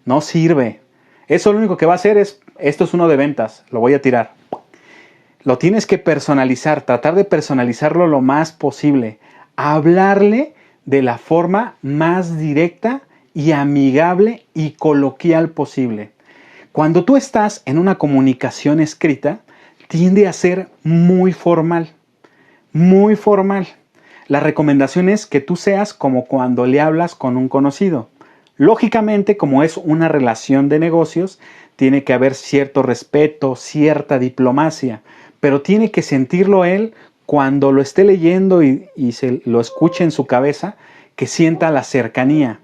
No sirve. Eso lo único que va a hacer es, esto es uno de ventas, lo voy a tirar. Lo tienes que personalizar, tratar de personalizarlo lo más posible. Hablarle de la forma más directa y amigable y coloquial posible. Cuando tú estás en una comunicación escrita, tiende a ser muy formal. Muy formal. La recomendación es que tú seas como cuando le hablas con un conocido. Lógicamente, como es una relación de negocios, tiene que haber cierto respeto, cierta diplomacia, pero tiene que sentirlo él cuando lo esté leyendo y se lo escuche en su cabeza, que sienta la cercanía.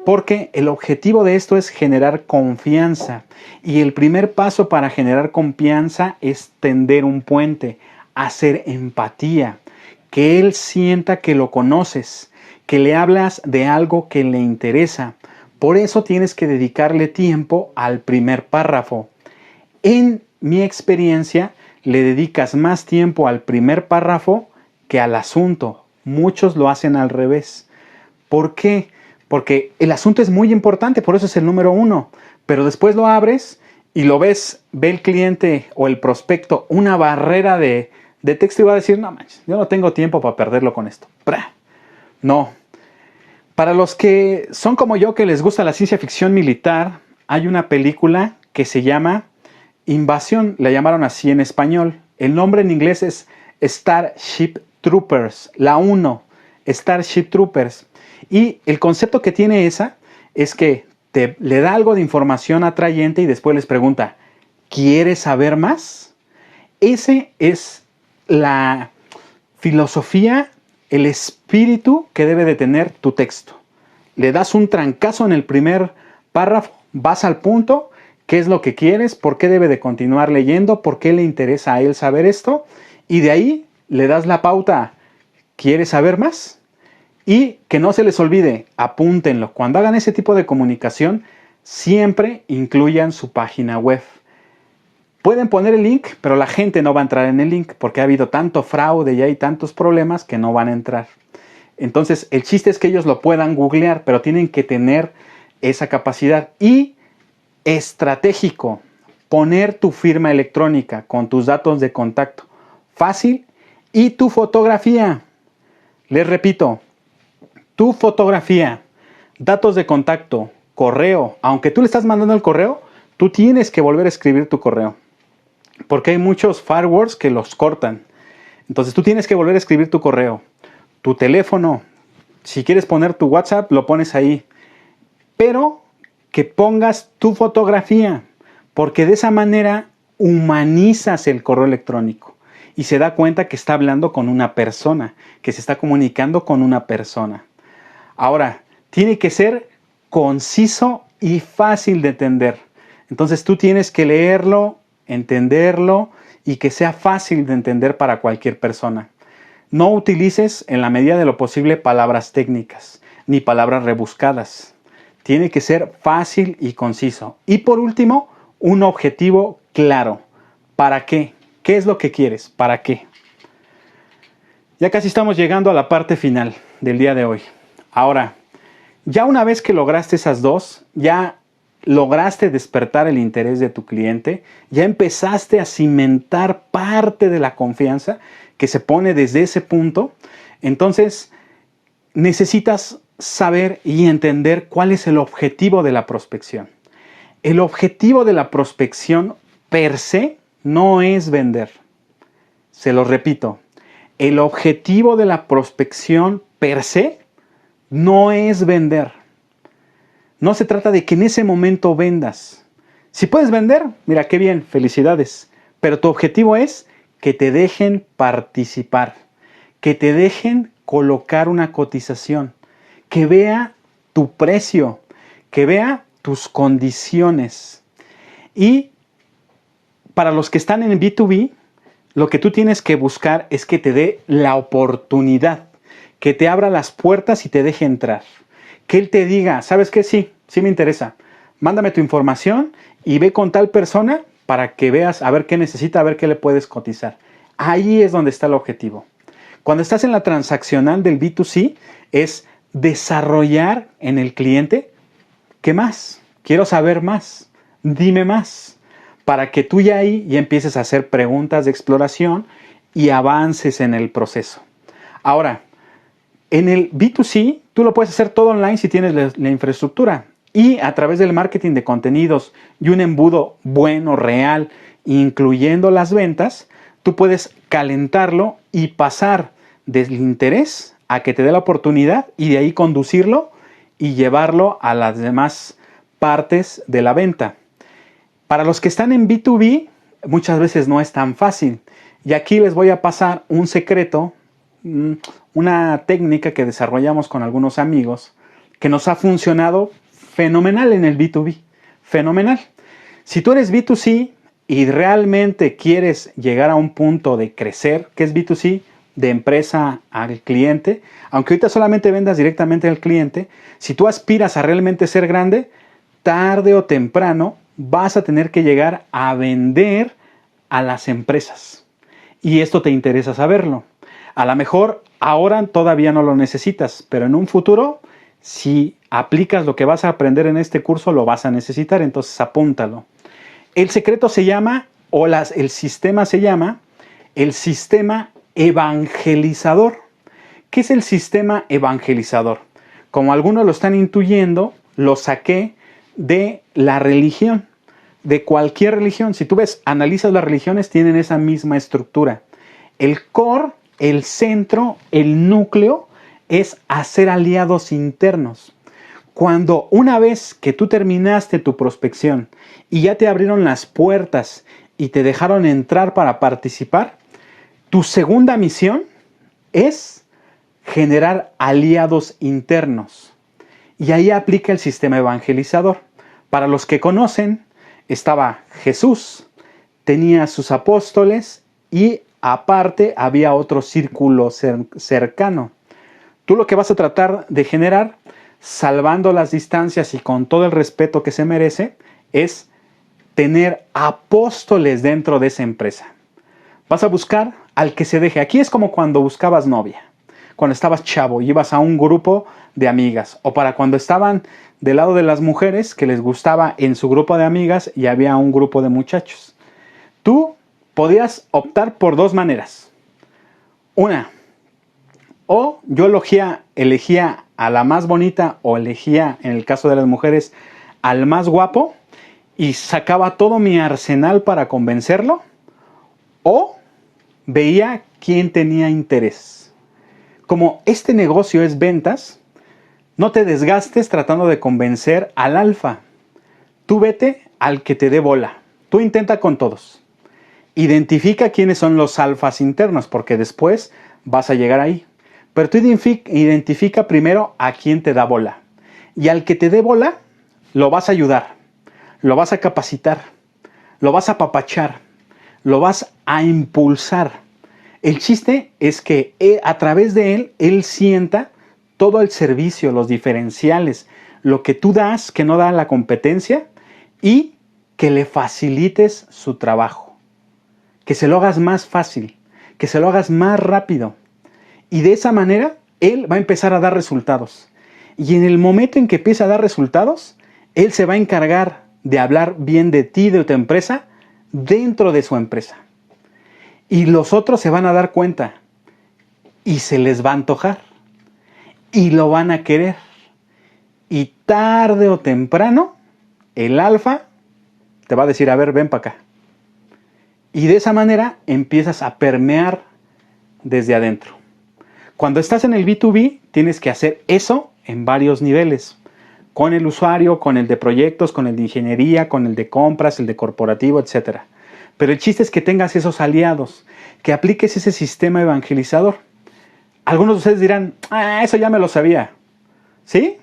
Porque el objetivo de esto es generar confianza. Y el primer paso para generar confianza es tender un puente, hacer empatía, que él sienta que lo conoces, que le hablas de algo que le interesa. Por eso tienes que dedicarle tiempo al primer párrafo. En mi experiencia, le dedicas más tiempo al primer párrafo que al asunto. Muchos lo hacen al revés. ¿Por qué? Porque el asunto es muy importante, por eso es el número 1. Pero después lo abres y lo ves, ve el cliente o el prospecto una barrera de texto y va a decir, no manches, yo no tengo tiempo para perderlo con esto. No. Para los que son como yo, que les gusta la ciencia ficción militar, hay una película que se llama Invasión, la llamaron así en español. El nombre en inglés es Starship Troopers, la 1, Starship Troopers. Y el concepto que tiene esa es que le da algo de información atrayente y después les pregunta, ¿quieres saber más? Ese es la filosofía, el espíritu que debe de tener tu texto. Le das un trancazo en el primer párrafo, vas al punto, qué es lo que quieres, por qué debe de continuar leyendo, por qué le interesa a él saber esto, y de ahí le das la pauta, ¿quieres saber más? Y que no se les olvide, apúntenlo. Cuando hagan ese tipo de comunicación, siempre incluyan su página web. Pueden poner el link, pero la gente no va a entrar en el link porque ha habido tanto fraude y hay tantos problemas que no van a entrar. Entonces, el chiste es que ellos lo puedan googlear, pero tienen que tener esa capacidad. Y estratégico, poner tu firma electrónica con tus datos de contacto. Fácil. Y tu fotografía. Les repito, tu fotografía, datos de contacto, correo. Aunque tú le estás mandando el correo, tú tienes que volver a escribir tu correo. Porque hay muchos firewalls que los cortan. Entonces tú tienes que volver a escribir tu correo. Tu teléfono. Si quieres poner tu WhatsApp, lo pones ahí. Pero que pongas tu fotografía. Porque de esa manera humanizas el correo electrónico. Y se da cuenta que está hablando con una persona. Que se está comunicando con una persona. Ahora, tiene que ser conciso y fácil de entender. Entonces tú tienes que leerlo, entenderlo y que sea fácil de entender para cualquier persona. No utilices en la medida de lo posible palabras técnicas ni palabras rebuscadas. Tiene que ser fácil y conciso. Y por último, un objetivo claro. ¿Para qué? ¿Qué es lo que quieres? ¿Para qué? Ya casi estamos llegando a la parte final del día de hoy. Ahora, ya una vez que lograste esas dos, ya lograste despertar el interés de tu cliente, ya empezaste a cimentar parte de la confianza que se pone desde ese punto, entonces necesitas saber y entender cuál es el objetivo de la prospección. El objetivo de la prospección per se no es vender. Se lo repito, el objetivo de la prospección per se no es vender. No se trata de que en ese momento vendas. Si puedes vender, mira qué bien, felicidades. Pero tu objetivo es que te dejen participar, que te dejen colocar una cotización, que vea tu precio, que vea tus condiciones. Y para los que están en B2B, lo que tú tienes que buscar es que te dé la oportunidad, que te abra las puertas y te deje entrar. Que él te diga, ¿sabes qué? Sí me interesa. Mándame tu información y ve con tal persona para que veas a ver qué necesita, a ver qué le puedes cotizar. Ahí es donde está el objetivo. Cuando estás en la transaccional del B2C, es desarrollar en el cliente, ¿qué más? Quiero saber más, dime más, para que tú ya ahí ya empieces a hacer preguntas de exploración y avances en el proceso. Ahora, en el B2C, tú lo puedes hacer todo online si tienes la infraestructura y a través del marketing de contenidos y un embudo bueno, real, incluyendo las ventas, tú puedes calentarlo y pasar del interés a que te dé la oportunidad y de ahí conducirlo y llevarlo a las demás partes de la venta. Para los que están en B2B, muchas veces no es tan fácil. Y aquí les voy a pasar un secreto, una técnica que desarrollamos con algunos amigos que nos ha funcionado fenomenal en el B2B. Fenomenal. Si tú eres B2C y realmente quieres llegar a un punto de crecer, que es B2C, de empresa al cliente, aunque ahorita solamente vendas directamente al cliente, si tú aspiras a realmente ser grande, tarde o temprano vas a tener que llegar a vender a las empresas. Y esto te interesa saberlo. A lo mejor ahora todavía no lo necesitas, pero en un futuro, si aplicas lo que vas a aprender en este curso, lo vas a necesitar, entonces apúntalo. El secreto se llama, el sistema se llama, el sistema evangelizador. ¿Qué es el sistema evangelizador? Como algunos lo están intuyendo, lo saqué de la religión, de cualquier religión. Si tú ves, analizas las religiones, tienen esa misma estructura. El core, el centro, el núcleo es hacer aliados internos. Cuando una vez que tú terminaste tu prospección y ya te abrieron las puertas y te dejaron entrar para participar, tu segunda misión es generar aliados internos. Y ahí aplica el sistema evangelizador. Para los que conocen, estaba Jesús, tenía sus apóstoles y aparte había otro círculo cercano. Tú lo que vas a tratar de generar, salvando las distancias y con todo el respeto que se merece, es tener apóstoles dentro de esa empresa. Vas a buscar al que se deje. Aquí es como cuando buscabas novia, cuando estabas chavo y ibas a un grupo de amigas, o para cuando estaban del lado de las mujeres que les gustaba en su grupo de amigas y había un grupo de muchachos. Tú podías optar por dos maneras. Una, o yo elegía a la más bonita o elegía, en el caso de las mujeres, al más guapo y sacaba todo mi arsenal para convencerlo, o veía quién tenía interés. Como este negocio es ventas, no te desgastes tratando de convencer al alfa. Tú vete al que te dé bola. Tú intenta con todos. Identifica quiénes son los alfas internos, porque después vas a llegar ahí. Pero tú identifica primero a quién te da bola. Y al que te dé bola, lo vas a ayudar, lo vas a capacitar, lo vas a apapachar, lo vas a impulsar. El chiste es que a través de él sienta todo el servicio, los diferenciales, lo que tú das que no da la competencia y que le facilites su trabajo. Que se lo hagas más fácil, que se lo hagas más rápido. Y de esa manera, él va a empezar a dar resultados. Y en el momento en que empieza a dar resultados, él se va a encargar de hablar bien de ti, de tu empresa, dentro de su empresa. Y los otros se van a dar cuenta y se les va a antojar y lo van a querer. Y tarde o temprano, el alfa te va a decir, a ver, ven para acá. Y de esa manera empiezas a permear desde adentro. Cuando estás en el B2B, tienes que hacer eso en varios niveles. Con el usuario, con el de proyectos, con el de ingeniería, con el de compras, el de corporativo, etc. Pero el chiste es que tengas esos aliados, que apliques ese sistema evangelizador. Algunos de ustedes dirán, eso ya me lo sabía. ¿Sí?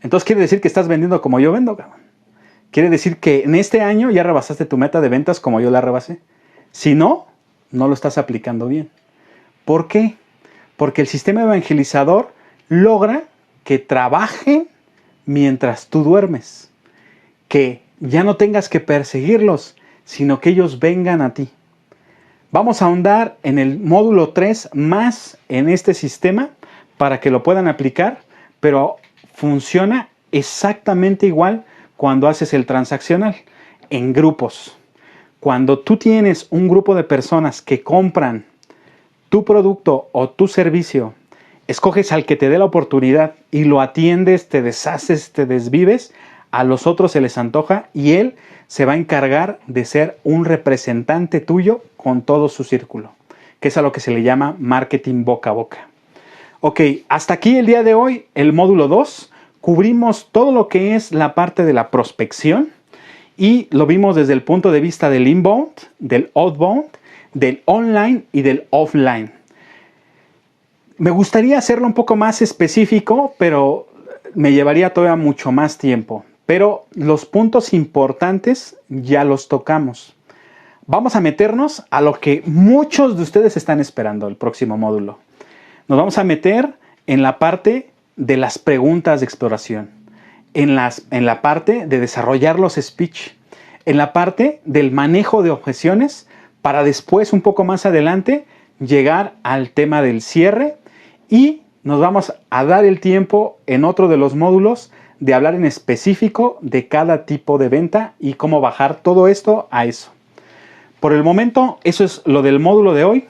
Entonces quiere decir que estás vendiendo como yo vendo, cabrón. Quiere decir que en este año ya rebasaste tu meta de ventas como yo la rebasé. Si no, no lo estás aplicando bien. ¿Por qué? Porque el sistema evangelizador logra que trabajen mientras tú duermes. Que ya no tengas que perseguirlos, sino que ellos vengan a ti. Vamos a ahondar en el módulo 3 más en este sistema para que lo puedan aplicar, pero funciona exactamente igual cuando haces el transaccional, en grupos. Cuando tú tienes un grupo de personas que compran tu producto o tu servicio, escoges al que te dé la oportunidad y lo atiendes, te deshaces, te desvives, a los otros se les antoja y él se va a encargar de ser un representante tuyo con todo su círculo, que es a lo que se le llama marketing boca a boca. Ok, hasta aquí el día de hoy, el módulo 2. Cubrimos todo lo que es la parte de la prospección y lo vimos desde el punto de vista del inbound, del outbound, del online y del offline. Me gustaría hacerlo un poco más específico, pero me llevaría todavía mucho más tiempo. Pero los puntos importantes ya los tocamos. Vamos a meternos a lo que muchos de ustedes están esperando el próximo módulo. Nos vamos a meter en la parte de las preguntas de exploración, en la parte de desarrollar los speech, en la parte del manejo de objeciones, para después, un poco más adelante, llegar al tema del cierre y nos vamos a dar el tiempo en otro de los módulos de hablar en específico de cada tipo de venta y cómo bajar todo esto a eso. Por el momento, eso es lo del módulo de hoy.